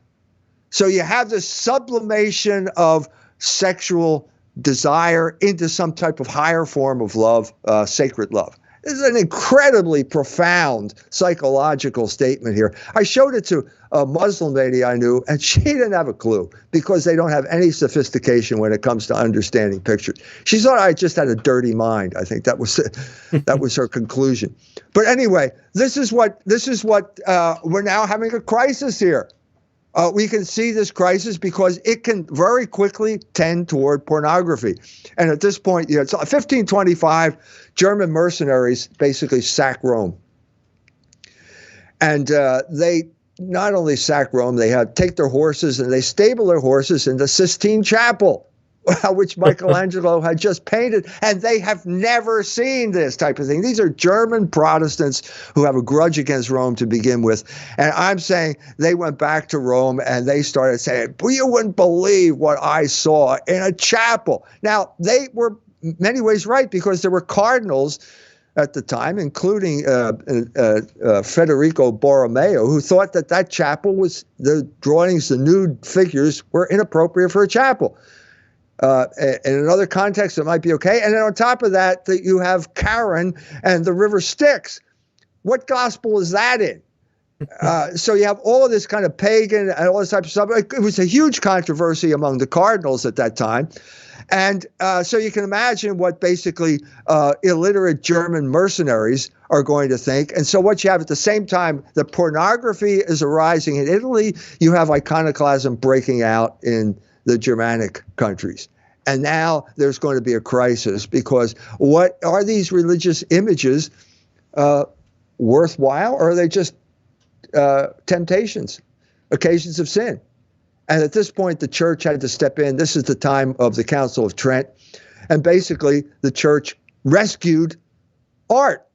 So you have this sublimation of sexual desire into some type of higher form of love, sacred love. This is an incredibly profound psychological statement here. I showed it to a Muslim lady I knew, and she didn't have a clue because they don't have any sophistication when it comes to understanding pictures. She thought I just had a dirty mind. I think that was her conclusion. But anyway, this is what we're now having a crisis here. We can see this crisis because it can very quickly tend toward pornography. And at this point, it's 1525, German mercenaries basically sack Rome. And they not only sack Rome, they take their horses and they stable their horses in the Sistine Chapel, which Michelangelo had just painted, and they have never seen this type of thing. These are German Protestants who have a grudge against Rome to begin with. And I'm saying they went back to Rome and they started saying, you wouldn't believe what I saw in a chapel. Now, they were in many ways right because there were cardinals at the time, including Federico Borromeo, who thought that chapel was, the drawings, the nude figures were inappropriate for a chapel. In another context, it might be okay. And then on top of that, you have Karen and the river Styx. What gospel is that in? So you have all of this kind of pagan and all this type of stuff. It was a huge controversy among the cardinals at that time. And so you can imagine what basically illiterate German mercenaries are going to think. And so what you have at the same time, the pornography is arising in Italy. You have iconoclasm breaking out in the Germanic countries. And now there's going to be a crisis because what are these religious images worthwhile, or are they just temptations, occasions of sin? And at this point, the church had to step in. This is the time of the Council of Trent. And basically, the church rescued art.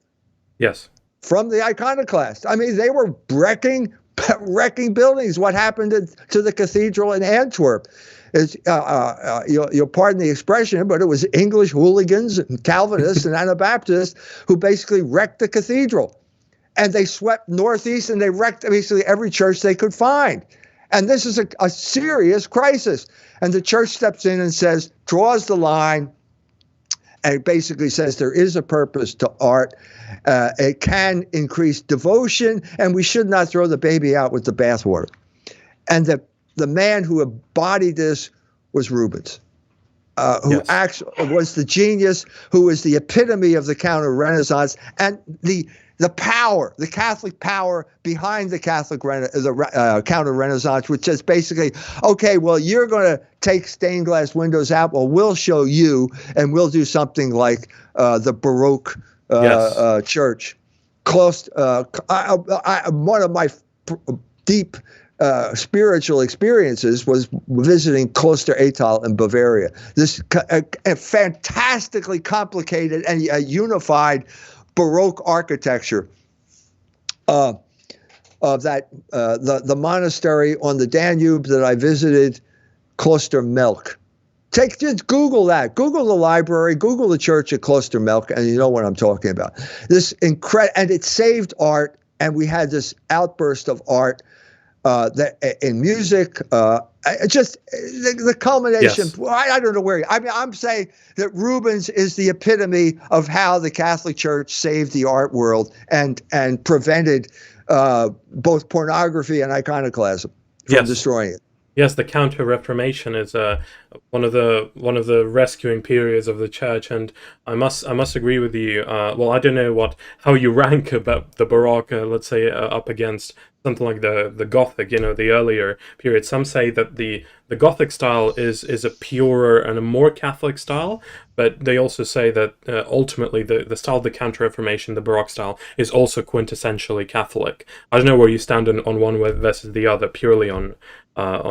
Yes. From the iconoclast. I mean, they were wrecking buildings. What happened to the cathedral in Antwerp? You'll pardon the expression, but it was English hooligans and Calvinists and Anabaptists who basically wrecked the cathedral. And they swept northeast and they wrecked basically every church they could find. And this is a serious crisis. And the church steps in and says, draws the line, and basically says there is a purpose to art. It can increase devotion, and we should not throw the baby out with the bathwater. And the man who embodied this was Rubens, who actually was the genius, who was the epitome of the counter-Renaissance, and the power, the Catholic power behind the counter-Renaissance, which is basically, okay, well, you're going to take stained glass windows out. Well, we'll show you, and we'll do something like the Baroque church. Close. One of my deep spiritual experiences was visiting Kloster Ettal in Bavaria. This fantastically complicated and unified Baroque architecture of that the monastery on the Danube that I visited, Kloster Melk. Just Google that. Google the library. Google the church at Kloster Melk, and you know what I'm talking about. This and it saved art, and we had this outburst of art that in music. Just the culmination. Yes. I don't know where. I mean, I'm saying that Rubens is the epitome of how the Catholic Church saved the art world and prevented both pornography and iconoclasm from destroying it. Yes, the Counter-Reformation is one of the rescuing periods of the church, and I must agree with you. Well, I don't know how you rank about the Baroque, let's say, up against something like the Gothic, the earlier period. Some say that the Gothic style is a purer and a more Catholic style, but they also say that ultimately the style of the Counter-Reformation, the Baroque style, is also quintessentially Catholic. I don't know where you stand on one versus the other, purely on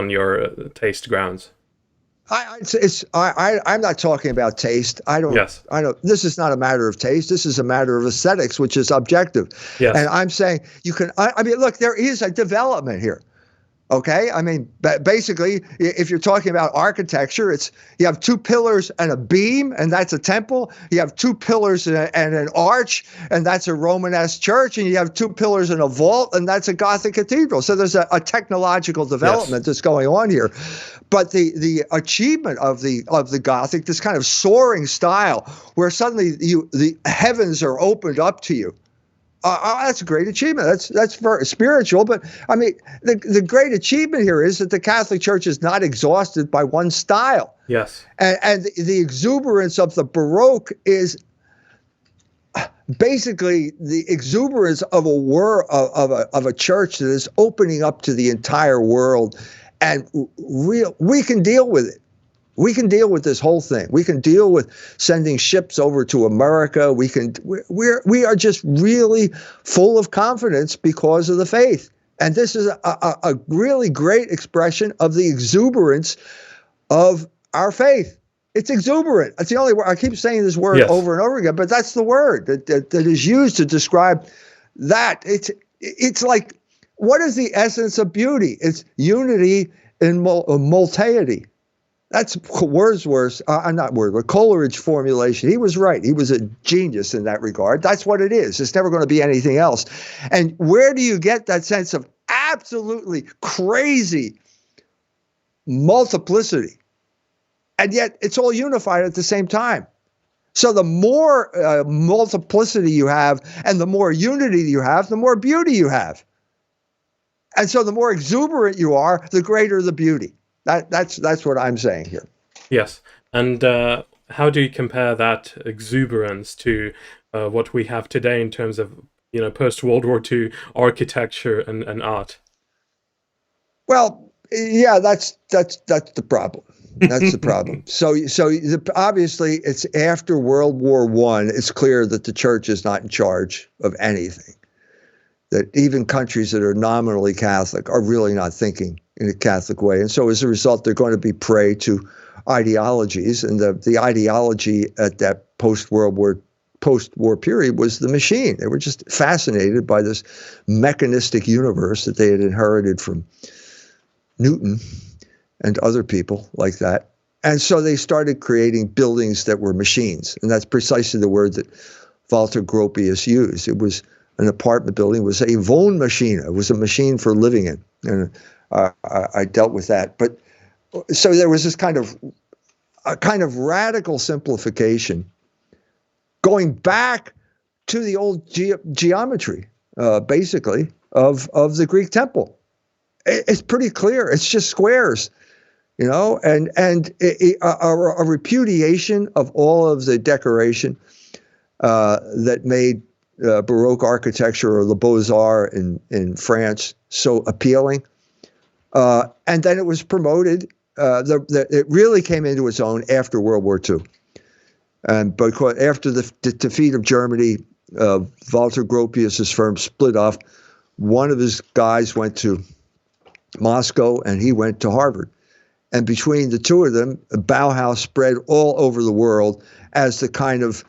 your taste grounds. I'm not talking about taste. Yes. This is not a matter of taste. This is a matter of aesthetics, which is objective. Yes. And I'm saying I mean, look, there is a development here. Okay, I mean, basically, if you're talking about architecture, you have two pillars and a beam, and that's a temple. You have two pillars and an arch, and that's a Romanesque church. And you have two pillars and a vault, and that's a Gothic cathedral. So there's a technological development that's going on here. But the achievement of the Gothic, this kind of soaring style, where suddenly the heavens are opened up to you. That's a great achievement. That's very spiritual, but I mean, the great achievement here is that the Catholic Church is not exhausted by one style. Yes, and the exuberance of the Baroque is basically the exuberance of a church that is opening up to the entire world, and we can deal with it. We can deal with this whole thing. We can deal with sending ships over to America. We are just really full of confidence because of the faith. And this is a really great expression of the exuberance of our faith. It's exuberant. That's the only word. I keep saying this word over and over again, but that's the word that is used to describe that. It's like, what is the essence of beauty? It's unity in multeity. That's Wordsworth's, Coleridge formulation. He was right. He was a genius in that regard. That's what it is. It's never going to be anything else. And where do you get that sense of absolutely crazy multiplicity? And yet it's all unified at the same time. So the more multiplicity you have and the more unity you have, the more beauty you have. And so the more exuberant you are, the greater the beauty. That's what I'm saying here. Yes. And how do you compare that exuberance to what we have today in terms of, post-World War II architecture and art? Well, yeah, that's the problem. That's the problem. So obviously, it's after World War I. It's clear that the church is not in charge of anything. That even countries that are nominally Catholic are really not thinking in a Catholic way. And so as a result, they're going to be prey to ideologies. And the ideology at that post-war period was the machine. They were just fascinated by this mechanistic universe that they had inherited from Newton and other people like that. And so they started creating buildings that were machines. And that's precisely the word that Walter Gropius used. It was an apartment building. It was a Wohnmaschine. It was a machine for living in. And I dealt with that. But so there was this kind of radical simplification going back to the old geometry, basically, of the Greek temple. It's pretty clear. It's just squares, and a repudiation of all of the decoration that made Baroque architecture, or the Beaux-Arts in France, so appealing. And then it was promoted. It really came into its own after World War II. And because after the defeat of Germany, Walter Gropius's firm split off. One of his guys went to Moscow and he went to Harvard. And between the two of them, Bauhaus spread all over the world as the kind of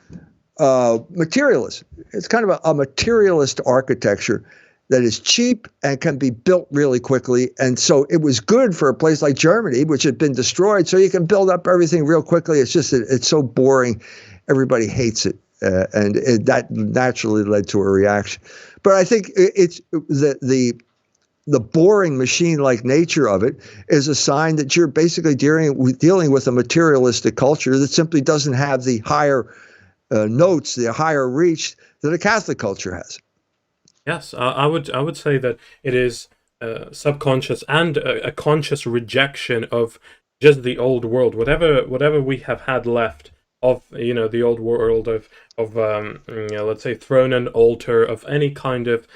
materialist. It's kind of a materialist architecture that is cheap and can be built really quickly. And so it was good for a place like Germany, which had been destroyed. So you can build up everything real quickly. It's just it's so boring. Everybody hates it. That naturally led to a reaction. But I think it's the boring machine-like nature of it is a sign that you're basically dealing with a materialistic culture that simply doesn't have the higher notes, the higher reach that a Catholic culture has. Yes, I would say that it is subconscious and a conscious rejection of just the old world, whatever we have had left of the old world of let's say throne and altar, of any kind of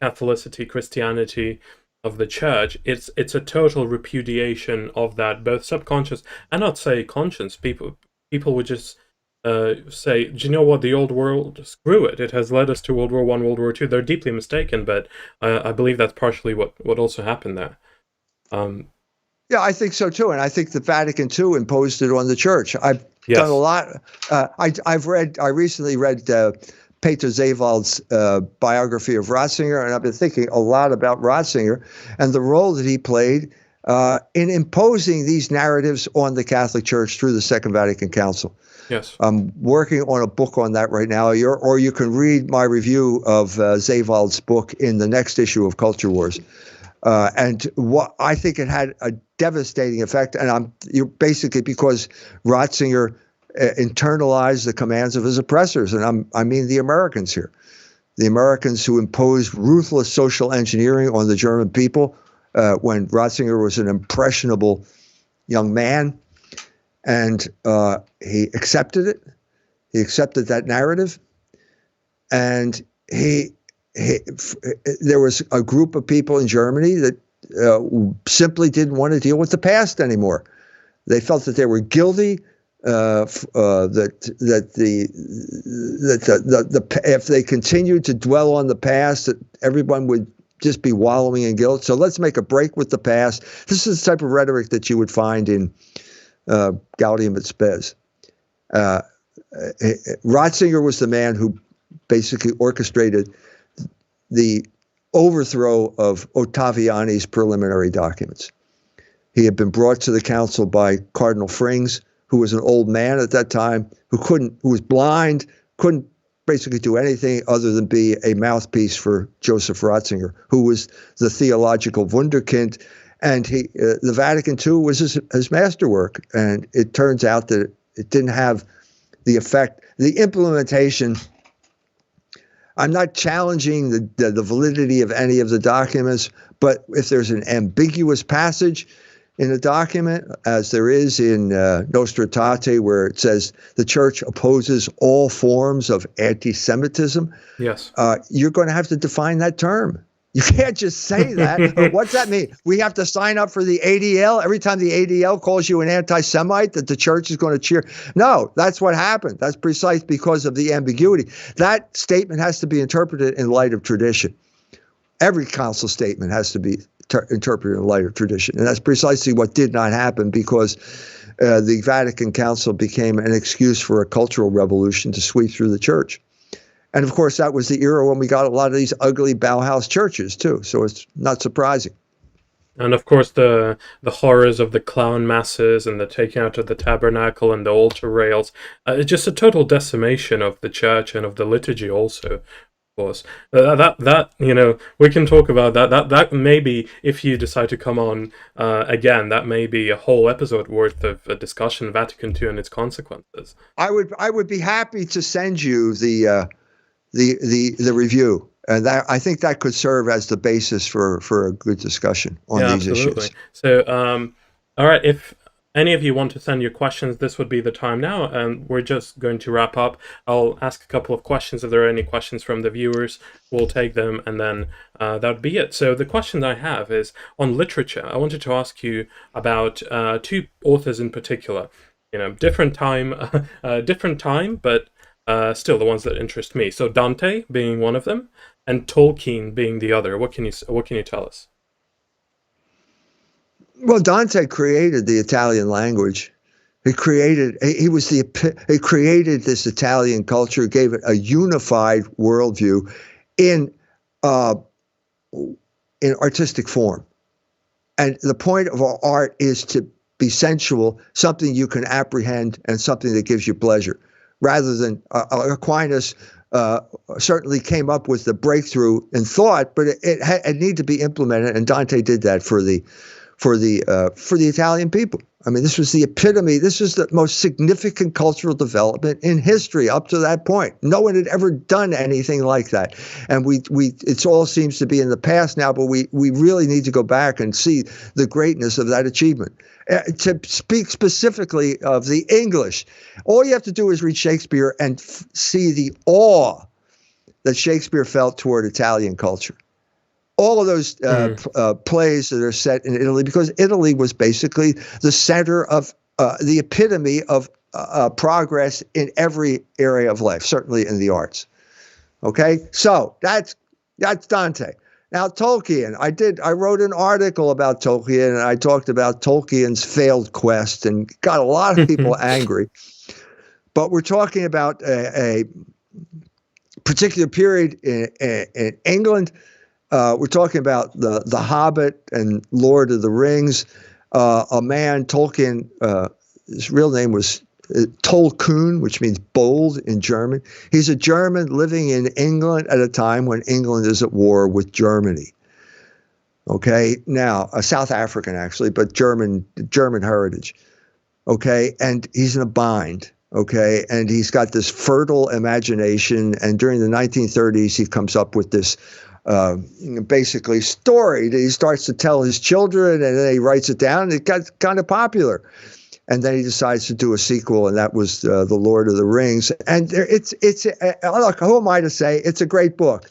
Catholicity, Christianity, of the church, it's a total repudiation of that, both subconscious and not say conscious. People would just say, do you know what, the old world, screw it. It has led us to World War I, World War II. They're deeply mistaken, but I believe that's partially what also happened there. Yeah, I think so too, and I think the Vatican II imposed it on the church. I've done a lot. I recently read Peter Zawald's biography of Ratzinger, and I've been thinking a lot about Ratzinger and the role that he played in imposing these narratives on the Catholic Church through the Second Vatican Council. Yes. I'm working on a book on that right now, or you can read my review of Zawald's book in the next issue of Culture Wars. And what I think it had a devastating effect, and basically because Ratzinger internalized the commands of his oppressors, and I mean the Americans here, the Americans who imposed ruthless social engineering on the German people when Ratzinger was an impressionable young man, and he accepted it. He accepted that narrative, and there was a group of people in Germany that simply didn't want to deal with the past anymore. They felt that they were guilty. If they continued to dwell on the past, that everyone would just be wallowing in guilt. So let's make a break with the past. This is the type of rhetoric that you would find in Gaudium et Spes. Ratzinger was the man who basically orchestrated the overthrow of Ottaviani's preliminary documents. He had been brought to the council by Cardinal Frings, who was an old man at that time, who was blind, couldn't basically do anything other than be a mouthpiece for Joseph Ratzinger, who was the theological wunderkind. And the Vatican II was his masterwork. And it turns out that it didn't have the effect, the implementation. I'm not challenging the validity of any of the documents, but if there's an ambiguous passage in a document, as there is in Nostra Aetate, where it says the church opposes all forms of anti-Semitism, yes, you're going to have to define that term. You can't just say that. What's that mean? We have to sign up for the ADL every time the ADL calls you an anti-Semite, that the church is going to cheer? No, that's what happened. That's precise because of the ambiguity. That statement has to be interpreted in light of tradition. Every council statement has to be interpreted in light of tradition. And that's precisely what did not happen, because the Vatican Council became an excuse for a cultural revolution to sweep through the church. And of course, that was the era when we got a lot of these ugly Bauhaus churches too. So it's not surprising. And of course, the horrors of the clown masses and the taking out of the tabernacle and the altar rails. It's just a total decimation of the church and of the liturgy also. Of course, that we can talk about that. That maybe, if you decide to come on again, that may be a whole episode worth of a discussion, Vatican II and its consequences. I would be happy to send you the review, and that I think that could serve as the basis for a good discussion on these issues. So, all right, if any of you want to send your questions, this would be the time now, and we're just going to wrap up. I'll ask a couple of questions. If there are any questions from the viewers, we'll take them, and then that would be it. So the question I have is on literature. I wanted to ask you about two authors in particular. Different time, but still the ones that interest me. So Dante being one of them, and Tolkien being the other. What can you tell us? Well, Dante created the Italian language. He created this Italian culture, gave it a unified worldview in artistic form. And the point of our art is to be sensual, something you can apprehend, and something that gives you pleasure, rather than Aquinas certainly came up with the breakthrough in thought, but it needed to be implemented, and Dante did that for the Italian people. I mean, this was the epitome. This was the most significant cultural development in history up to that point. No one had ever done anything like that, and it all seems to be in the past now. But we really need to go back and see the greatness of that achievement. To speak specifically of the English, all you have to do is read Shakespeare and see the awe that Shakespeare felt toward Italian culture. all of those plays that are set in Italy, because Italy was basically the center of the epitome of progress in every area of life, certainly in the arts. Okay, so that's Dante. Now Tolkien, I wrote an article about Tolkien, and I talked about Tolkien's failed quest, and got a lot of people angry. But we're talking about a particular period in England. We're talking about the Hobbit and Lord of the Rings. A man, Tolkien, his real name was Tolkien, which means bold in German. He's a German living in England at a time when England is at war with Germany. Okay, now a South African actually, but German heritage. Okay, and he's in a bind. Okay, and he's got this fertile imagination, and during the 1930s he comes up with this basically story that he starts to tell his children, and then he writes it down, and it got kind of popular. And then he decides to do a sequel, and that was The Lord of the Rings. And it's look, who am I to say? It's a great book.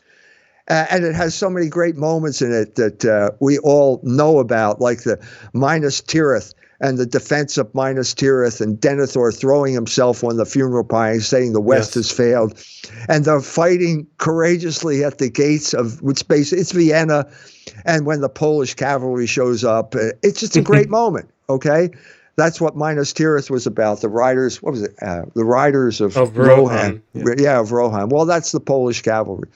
And it has so many great moments in it that we all know about, like the Minas Tirith and the defense of Minas Tirith, and Denethor throwing himself on the funeral pyre, saying the West has failed, and the fighting courageously at the gates of it's Vienna, and when the Polish cavalry shows up, it's just a great moment. Okay, that's what Minas Tirith was about. The riders, what was it? The riders of Rohan. Yeah, of Rohan. Well, that's the Polish cavalry.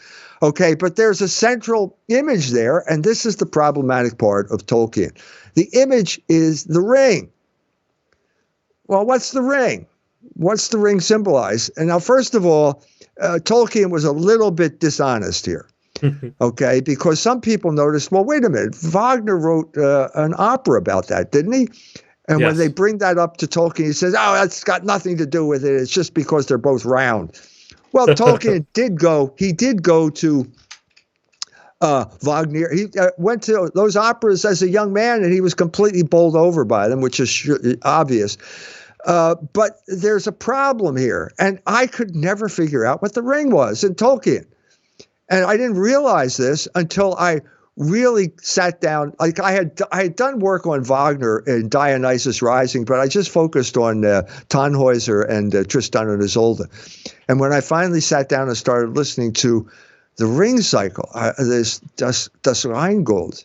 Okay, but there's a central image there, and this is the problematic part of Tolkien. The image is the ring. Well, what's the ring? What's the ring symbolize? And now, first of all, Tolkien was a little bit dishonest here, okay? Because some people noticed, well, wait a minute, Wagner wrote an opera about that, didn't he? And when they bring that up to Tolkien, he says, oh, that's got nothing to do with it. It's just because they're both round. Well, Tolkien did go to Wagner. He went to those operas as a young man, and he was completely bowled over by them, which is obvious. But there's a problem here, and I could never figure out what the ring was in Tolkien. And I didn't realize this until I really sat down. Like I had done work on Wagner in Dionysus Rising, but I just focused on Tannhäuser and Tristan and Isolde. And when I finally sat down and started listening to the Ring Cycle, this Das Rheingold,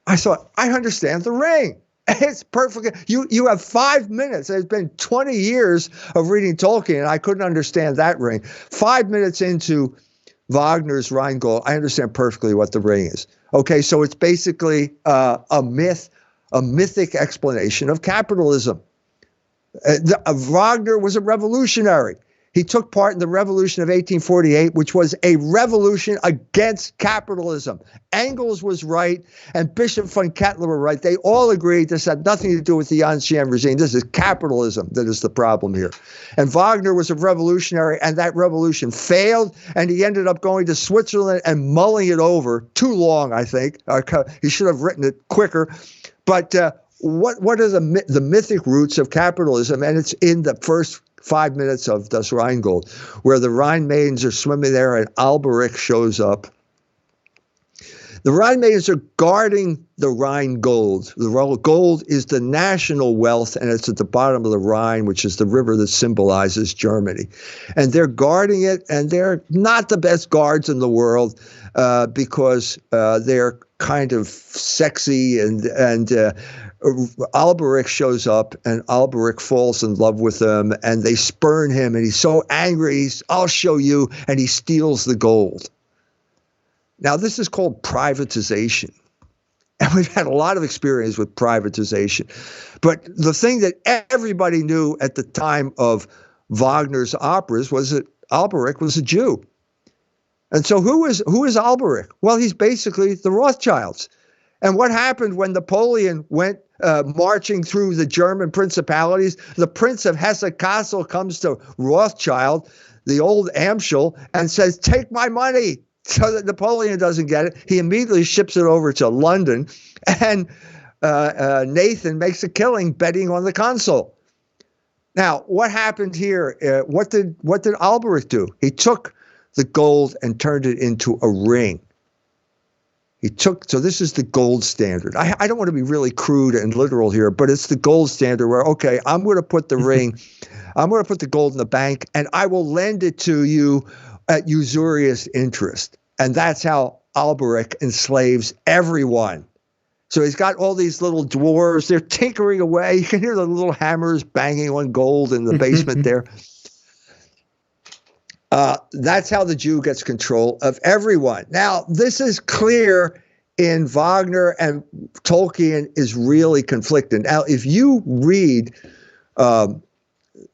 I thought, I understand the ring. It's perfect. You have 5 minutes. It's been 20 years of reading Tolkien, and I couldn't understand that ring. 5 minutes into Wagner's Rheingold, I understand perfectly what the ring is. Okay, so it's basically a mythic explanation of capitalism. Wagner was a revolutionary. He took part in the revolution of 1848, which was a revolution against capitalism. Engels was right, and Bishop von Kettler were right. They all agreed this had nothing to do with the Ancien regime. This is capitalism that is the problem here. And Wagner was a revolutionary, and that revolution failed, and he ended up going to Switzerland and mulling it over. Too long, I think. He should have written it quicker. But what are the mythic roots of capitalism? And it's in the first 5 minutes of Das Rheingold, where the Rhine maidens are swimming there and Alberich shows up. The Rhine maidens are guarding the Rhine gold. The gold is the national wealth, and it's at the bottom of the Rhine, which is the river that symbolizes Germany. And they're guarding it, and they're not the best guards in the world because they're kind of sexy, and Alberich shows up, and Alberich falls in love with them, and they spurn him, and he's so angry, I'll show you, and he steals the gold. Now, this is called privatization, and we've had a lot of experience with privatization. But the thing that everybody knew at the time of Wagner's operas was that Alberich was a Jew. And so who is Alberich? Well, he's basically the Rothschilds. And what happened when Napoleon went marching through the German principalities? The Prince of Hesse-Kassel comes to Rothschild, the old Amschel, and says, take my money, so that Napoleon doesn't get it. He immediately ships it over to London, and Nathan makes a killing betting on the consul. Now, what happened here? What did Alberich do? He took the gold and turned it into a ring. So this is the gold standard. I don't want to be really crude and literal here, but it's the gold standard where, okay, I'm going to put the ring, I'm going to put the gold in the bank, and I will lend it to you at usurious interest. And that's how Alberic enslaves everyone. So he's got all these little dwarves. They're tinkering away. You can hear the little hammers banging on gold in the basement there. That's how the Jew gets control of everyone. Now, this is clear in Wagner, and Tolkien is really conflicted. Now, if you read The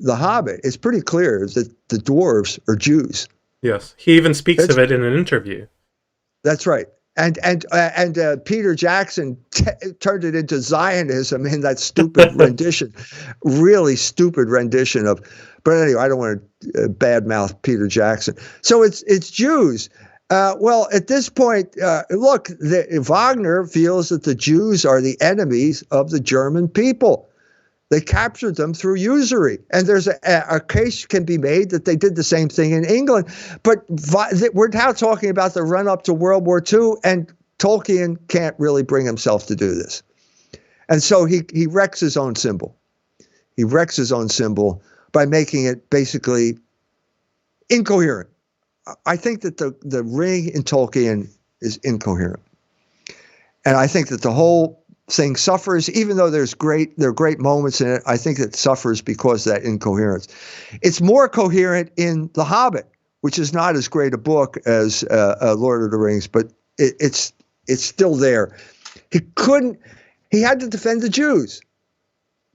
Hobbit, it's pretty clear that the dwarves are Jews. Yes, he even speaks of it in an interview. That's right. And Peter Jackson turned it into Zionism in that stupid rendition, really stupid rendition of. But anyway, I don't want to badmouth Peter Jackson. So it's Jews. Well, at this point, look, Wagner feels that the Jews are the enemies of the German people. They captured them through usury. And there's a case can be made that they did the same thing in England. But we're now talking about the run-up to World War II, and Tolkien can't really bring himself to do this. And so he wrecks his own symbol. He wrecks his own symbol by making it basically incoherent. I think that the ring in Tolkien is incoherent. And I think that the whole thing suffers, even though there are great moments in it. I think it suffers because of that incoherence. It's more coherent in The Hobbit, which is not as great a book as Lord of the Rings, but it's still there. He had to defend the Jews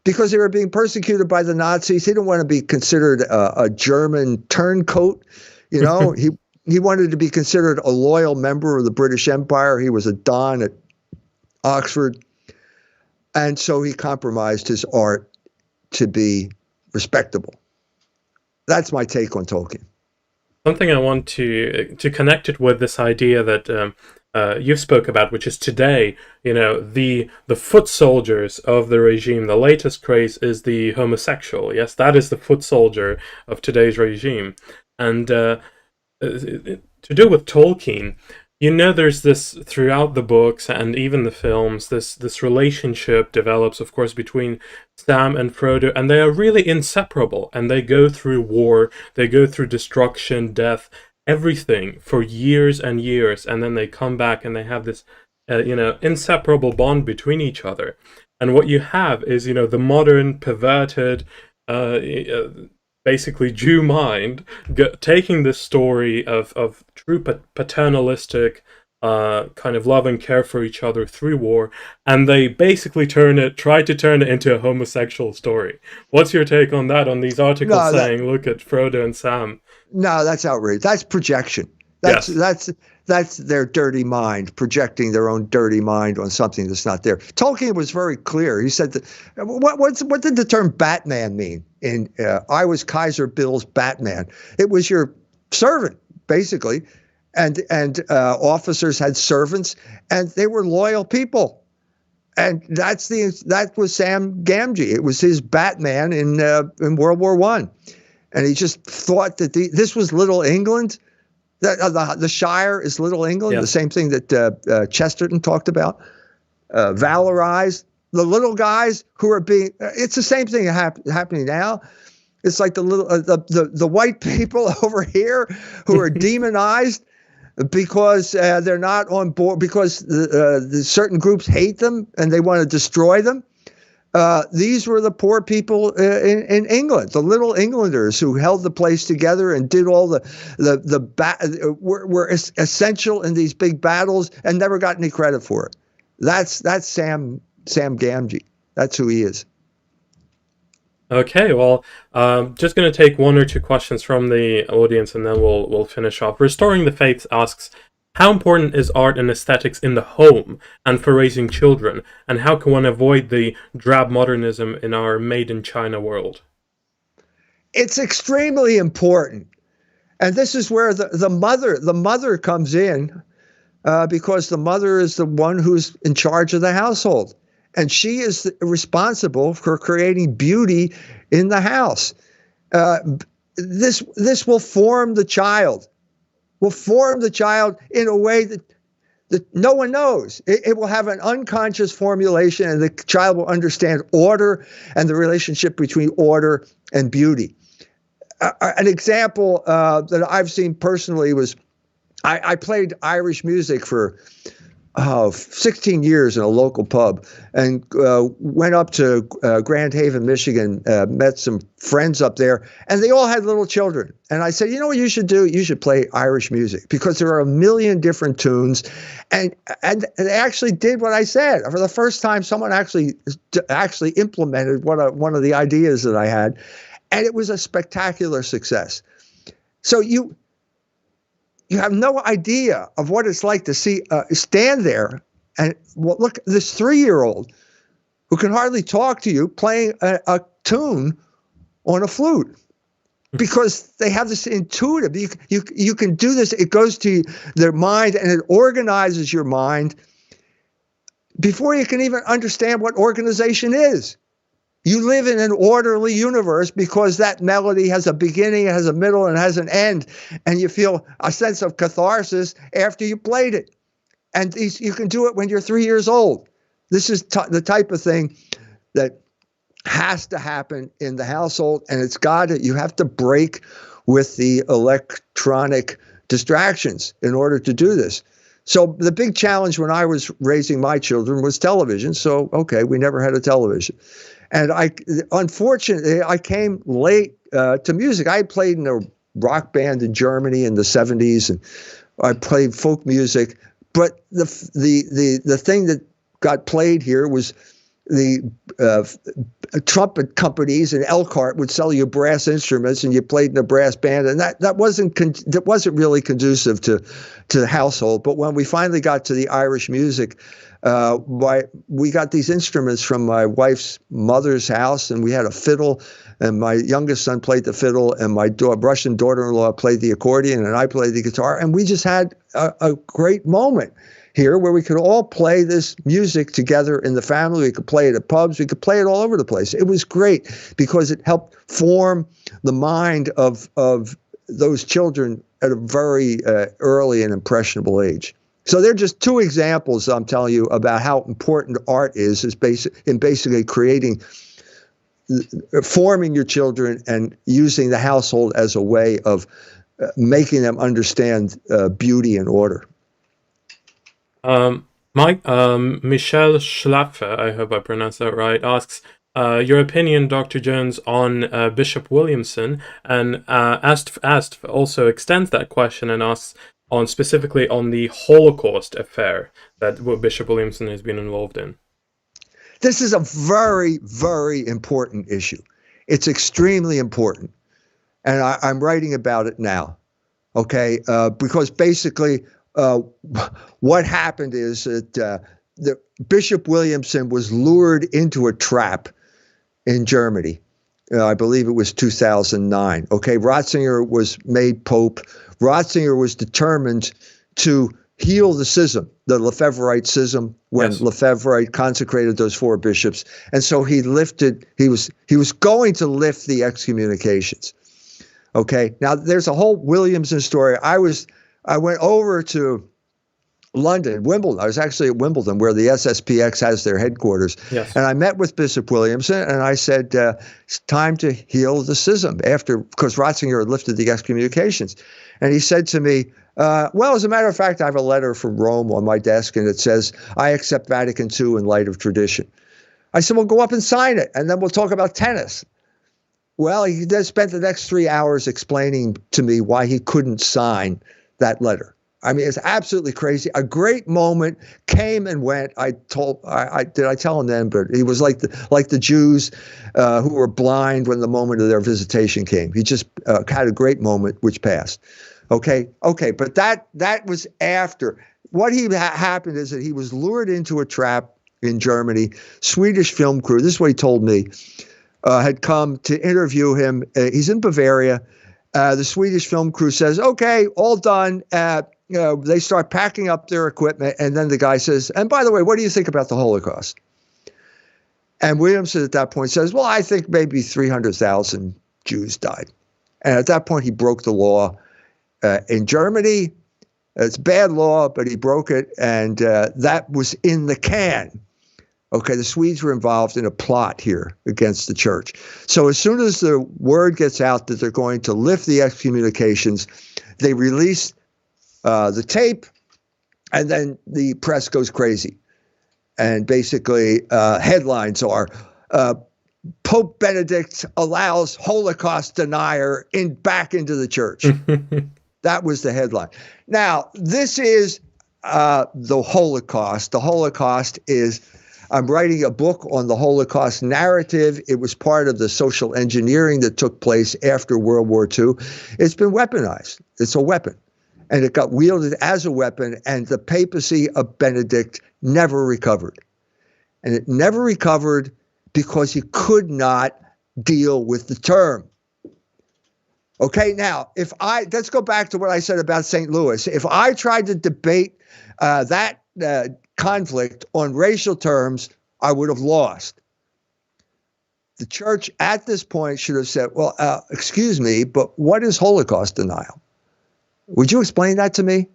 because they were being persecuted by the Nazis. He didn't want to be considered a German turncoat. You know, he wanted to be considered a loyal member of the British Empire. He was a Don at Oxford. And so he compromised his art to be respectable. That's my take on Tolkien. Something I want to connect it with this idea that you spoke about, which is today, the foot soldiers of the regime. The latest craze is the homosexual. Yes, that is the foot soldier of today's regime. And to do with Tolkien, there's this throughout the books and even the films, this relationship develops, of course, between Sam and Frodo, and they are really inseparable, and they go through war, they go through destruction, death, everything for years and years, and then they come back and they have this, inseparable bond between each other. And what you have is, the modern, perverted, basically Jew mind taking this story of true paternalistic kind of love and care for each other through war, and they basically try to turn it into a homosexual story. What's your take on that, on these articles saying, look at Frodo and Sam? No, that's outrageous. That's projection. That's their dirty mind, projecting their own dirty mind on something that's not there. Tolkien was very clear. He said that, what did the term Batman mean? I was Kaiser Bill's Batman. It was your servant, basically, and officers had servants, and they were loyal people. And that was Sam Gamgee. It was his Batman in World War I. And he just thought that this was Little England. The Shire is Little England, The same thing that Chesterton talked about. Valorized. The little guys who are it's the same thing happening now. It's like the white people over here who are demonized because they're not on board, because the certain groups hate them and they want to destroy them. These were the poor people in England, the Little Englanders who held the place together and did all were essential in these big battles and never got any credit for it. That's Sam Gamgee. That's who he is. Okay, well, just going to take one or two questions from the audience and then we'll finish off. Restoring the Faith asks, how important is art and aesthetics in the home and for raising children? And how can one avoid the drab modernism in our made-in-China world? It's extremely important. And this is where the mother comes in, because the mother is the one who's in charge of the household. And she is responsible for creating beauty in the house. This will form the child. Will form the child in a way that No one knows. It will have an unconscious formulation, and the child will understand order and the relationship between order and beauty. An example that I've seen personally was I played Irish music for 16 years in a local pub, and went up to Grand Haven, Michigan, met some friends up there, and they all had little children. And I said, you know what you should do? You should play Irish music, because there are a million different tunes. And they actually did what I said. For the first time, someone actually implemented one of the ideas that I had. And it was a spectacular success. So you have no idea of what it's like to stand there and look, this 3-year-old who can hardly talk to you playing a tune on a flute, because they have this intuitive. You can do this. It goes to their mind, and it organizes your mind before you can even understand what organization is. You live in an orderly universe because that melody has a beginning, it has a middle, and it has an end. And you feel a sense of catharsis after you played it. And you can do it when you're 3 years old. This is the type of thing that has to happen in the household. And you have to break with the electronic distractions in order to do this. So the big challenge when I was raising my children was television. So, okay, we never had a television. And unfortunately, I came late to music. I played in a rock band in Germany in the 70s, and I played folk music. But the thing that got played here was the trumpet companies, and Elkhart would sell you brass instruments, and you played in a brass band, and that wasn't really conducive to the household. But when we finally got to the Irish music, we got these instruments from my wife's mother's house, and we had a fiddle, and my youngest son played the fiddle, and my Russian daughter-in-law played the accordion, and I played the guitar, and we just had a great moment here where we could all play this music together in the family. We could play it at pubs. We could play it all over the place. It was great because it helped form the mind of those children at a very early and impressionable age. So they're just two examples, I'm telling you, about how important art is in basically forming your children and using the household as a way of making them understand beauty and order. Michelle Schlapfer, I hope I pronounced that right, asks your opinion, Dr. Jones, on Bishop Williamson, and also extends that question and asks specifically on the Holocaust affair that Bishop Williamson has been involved in. This is a very, very important issue. It's extremely important, and I'm writing about it now. Okay, because basically. What happened is that the Bishop Williamson was lured into a trap in Germany. I believe it was 2009. Okay, Ratzinger was made Pope. Ratzinger was determined to heal the schism, the Lefebvreite schism, when yes. Lefebvre consecrated those 4 bishops, and so he was going to lift the excommunications. Okay, now there's a whole Williamson story. I went over to London, Wimbledon. I was actually at Wimbledon, where the SSPX has their headquarters. Yes. And I met with Bishop Williamson, and I said, it's time to heal the schism because Ratzinger had lifted the excommunications. And he said to me, well, as a matter of fact, I have a letter from Rome on my desk, and it says, I accept Vatican II in light of tradition. I said, well, go up and sign it, and then we'll talk about tennis. Well, he then spent the next 3 hours explaining to me why he couldn't sign that letter. I mean, it's absolutely crazy. A great moment came and went. I tell him then, but he was like the Jews who were blind when the moment of their visitation came. He just had a great moment which passed. Okay, but that was after. What happened is that he was lured into a trap in Germany. Swedish film crew, this is what he told me, had come to interview him. He's in Bavaria. The Swedish film crew says, okay, all done. They start packing up their equipment. And then the guy says, and by the way, what do you think about the Holocaust? And Williamson at that point says, well, I think maybe 300,000 Jews died. And at that point, he broke the law in Germany. It's bad law, but he broke it, and that was in the can. Okay, the Swedes were involved in a plot here against the church. So as soon as the word gets out that they're going to lift the excommunications, they release the tape, and then the press goes crazy. And basically, headlines are, Pope Benedict allows Holocaust denier back into the church. That was the headline. Now, this is the Holocaust. The Holocaust is, I'm writing a book on the Holocaust narrative. It was part of the social engineering that took place after World War II. It's been weaponized. It's a weapon. And it got wielded as a weapon, and the papacy of Benedict never recovered. And it never recovered because he could not deal with the term. Okay, now, let's go back to what I said about St. Louis. If I tried to debate that conflict on racial terms, I would have lost. The church at this point should have said, well, excuse me, but what is Holocaust denial? Would you explain that to me?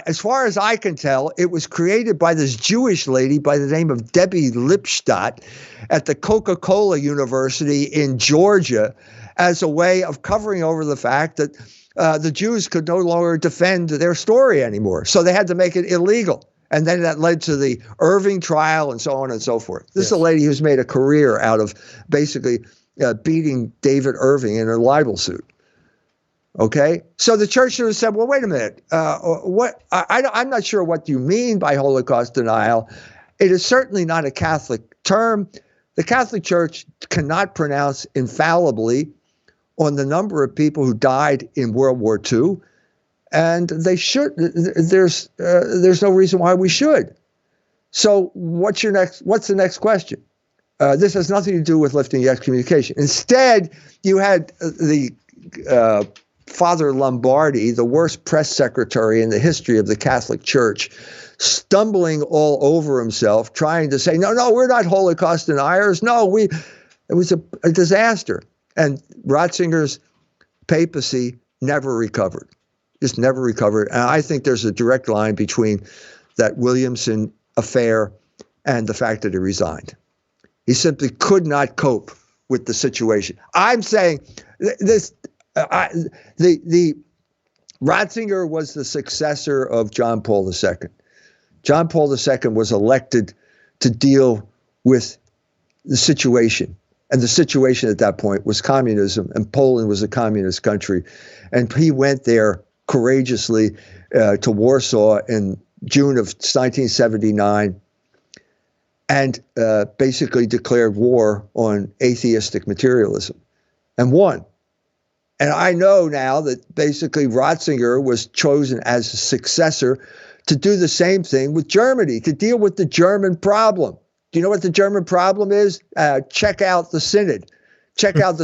As far as I can tell, it was created by this Jewish lady by the name of Debbie Lipstadt at the Coca-Cola University in Georgia as a way of covering over the fact that the Jews could no longer defend their story anymore. So they had to make it illegal. And then that led to the Irving trial and so on and so forth. This is a lady who's made a career out of basically beating David Irving in a libel suit. Okay, so the church should have said, well, wait a minute. I'm not sure what you mean by Holocaust denial. It is certainly not a Catholic term. The Catholic Church cannot pronounce infallibly on the number of people who died in World War II. And they should. There's no reason why we should. So what's the next question? This has nothing to do with lifting the excommunication. Instead, you had the Father Lombardi, the worst press secretary in the history of the Catholic Church, stumbling all over himself, trying to say, no, we're not Holocaust deniers. No, it was a disaster. And Ratzinger's papacy never recovered. Just never recovered. And I think there's a direct line between that Williamson affair and the fact that he resigned. He simply could not cope with the situation. I'm saying this. The Ratzinger was the successor of John Paul II. John Paul II was elected to deal with the situation. And the situation at that point was communism, and Poland was a communist country. And he went there courageously to Warsaw in June of 1979 and basically declared war on atheistic materialism and won. And I know now that basically Ratzinger was chosen as a successor to do the same thing with Germany, to deal with the German problem. Do you know what the German problem is? Check out the Synod. Check out the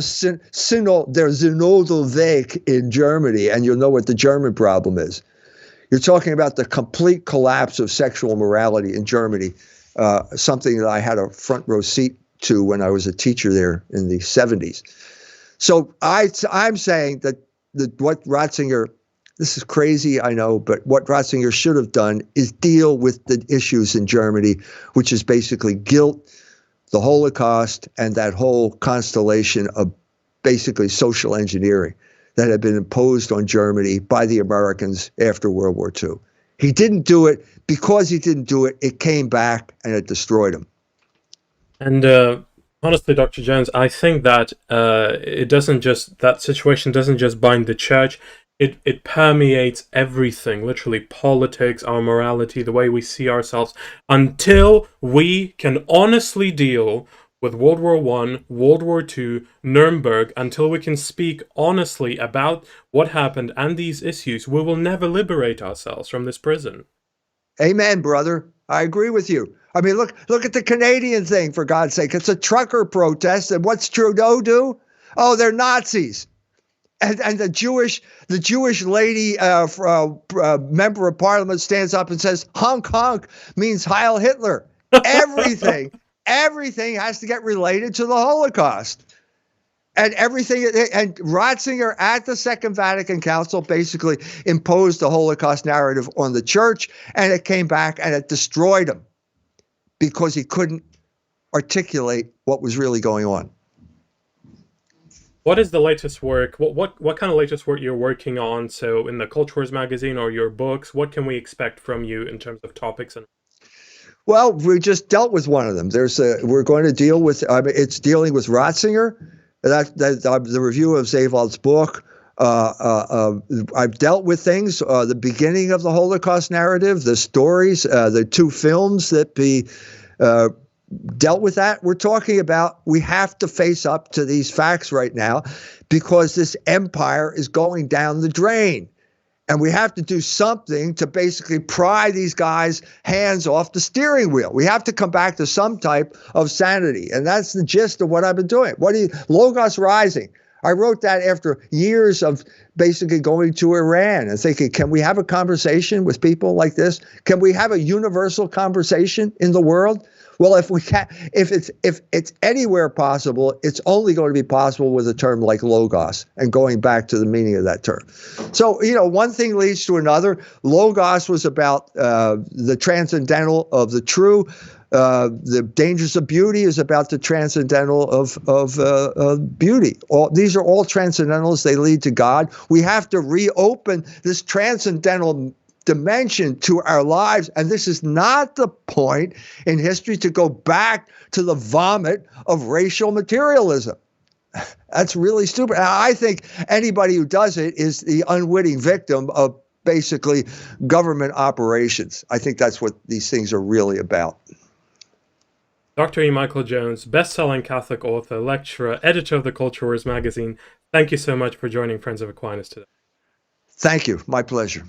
their Synodal Weg in Germany, and you'll know what the German problem is. You're talking about the complete collapse of sexual morality in Germany, something that I had a front row seat to when I was a teacher there in the 70s. So I'm saying that what Ratzinger, this is crazy, I know, but what Ratzinger should have done is deal with the issues in Germany, which is basically guilt, the Holocaust, and that whole constellation of basically social engineering that had been imposed on Germany by the Americans after World War II. He didn't do it. Because he didn't do it, it came back and it destroyed him. And honestly, Dr. Jones, I think that that situation doesn't just bind the church. It permeates everything, literally politics, our morality, the way we see ourselves, until we can honestly deal with World War I, World War II, Nuremberg, until we can speak honestly about what happened and these issues. We will never liberate ourselves from this prison. Amen, brother. I agree with you. I mean, look at the Canadian thing, for God's sake. It's a trucker protest, and what's Trudeau do? Oh, they're Nazis. And the Jewish lady, member of parliament, stands up and says, honk, honk means Heil Hitler. Everything has to get related to the Holocaust. And everything, and Ratzinger at the Second Vatican Council basically imposed the Holocaust narrative on the church, and it came back and it destroyed him because he couldn't articulate what was really going on. What is the latest work? What kind of latest work you're working on? So in the Culture Wars magazine or your books, what can we expect from you in terms of topics? And well, we just dealt with one of them. We're going to deal with. It's dealing with Ratzinger. The review of Zewald's book. I've dealt with things. The beginning of the Holocaust narrative, the stories, the two films that dealt with that. We're talking about we have to face up to these facts right now because this empire is going down the drain. And we have to do something to basically pry these guys' hands off the steering wheel. We have to come back to some type of sanity. And that's the gist of what I've been doing. Logos Rising. I wrote that after years of basically going to Iran and thinking, can we have a conversation with people like this? Can we have a universal conversation in the world? Well, if we can, if it's anywhere possible, it's only going to be possible with a term like logos and going back to the meaning of that term. So, one thing leads to another. Logos was about the transcendental of the true. The dangers of beauty is about the transcendental of beauty. These are all transcendentals. They lead to God. We have to reopen this transcendental dimension to our lives. And this is not the point in history to go back to the vomit of racial materialism. That's really stupid. And I think anybody who does it is the unwitting victim of basically government operations. I think that's what these things are really about. Dr. E. Michael Jones, best-selling Catholic author, lecturer, editor of the Culture Wars magazine, thank you so much for joining Friends of Aquinas today. Thank you. My pleasure.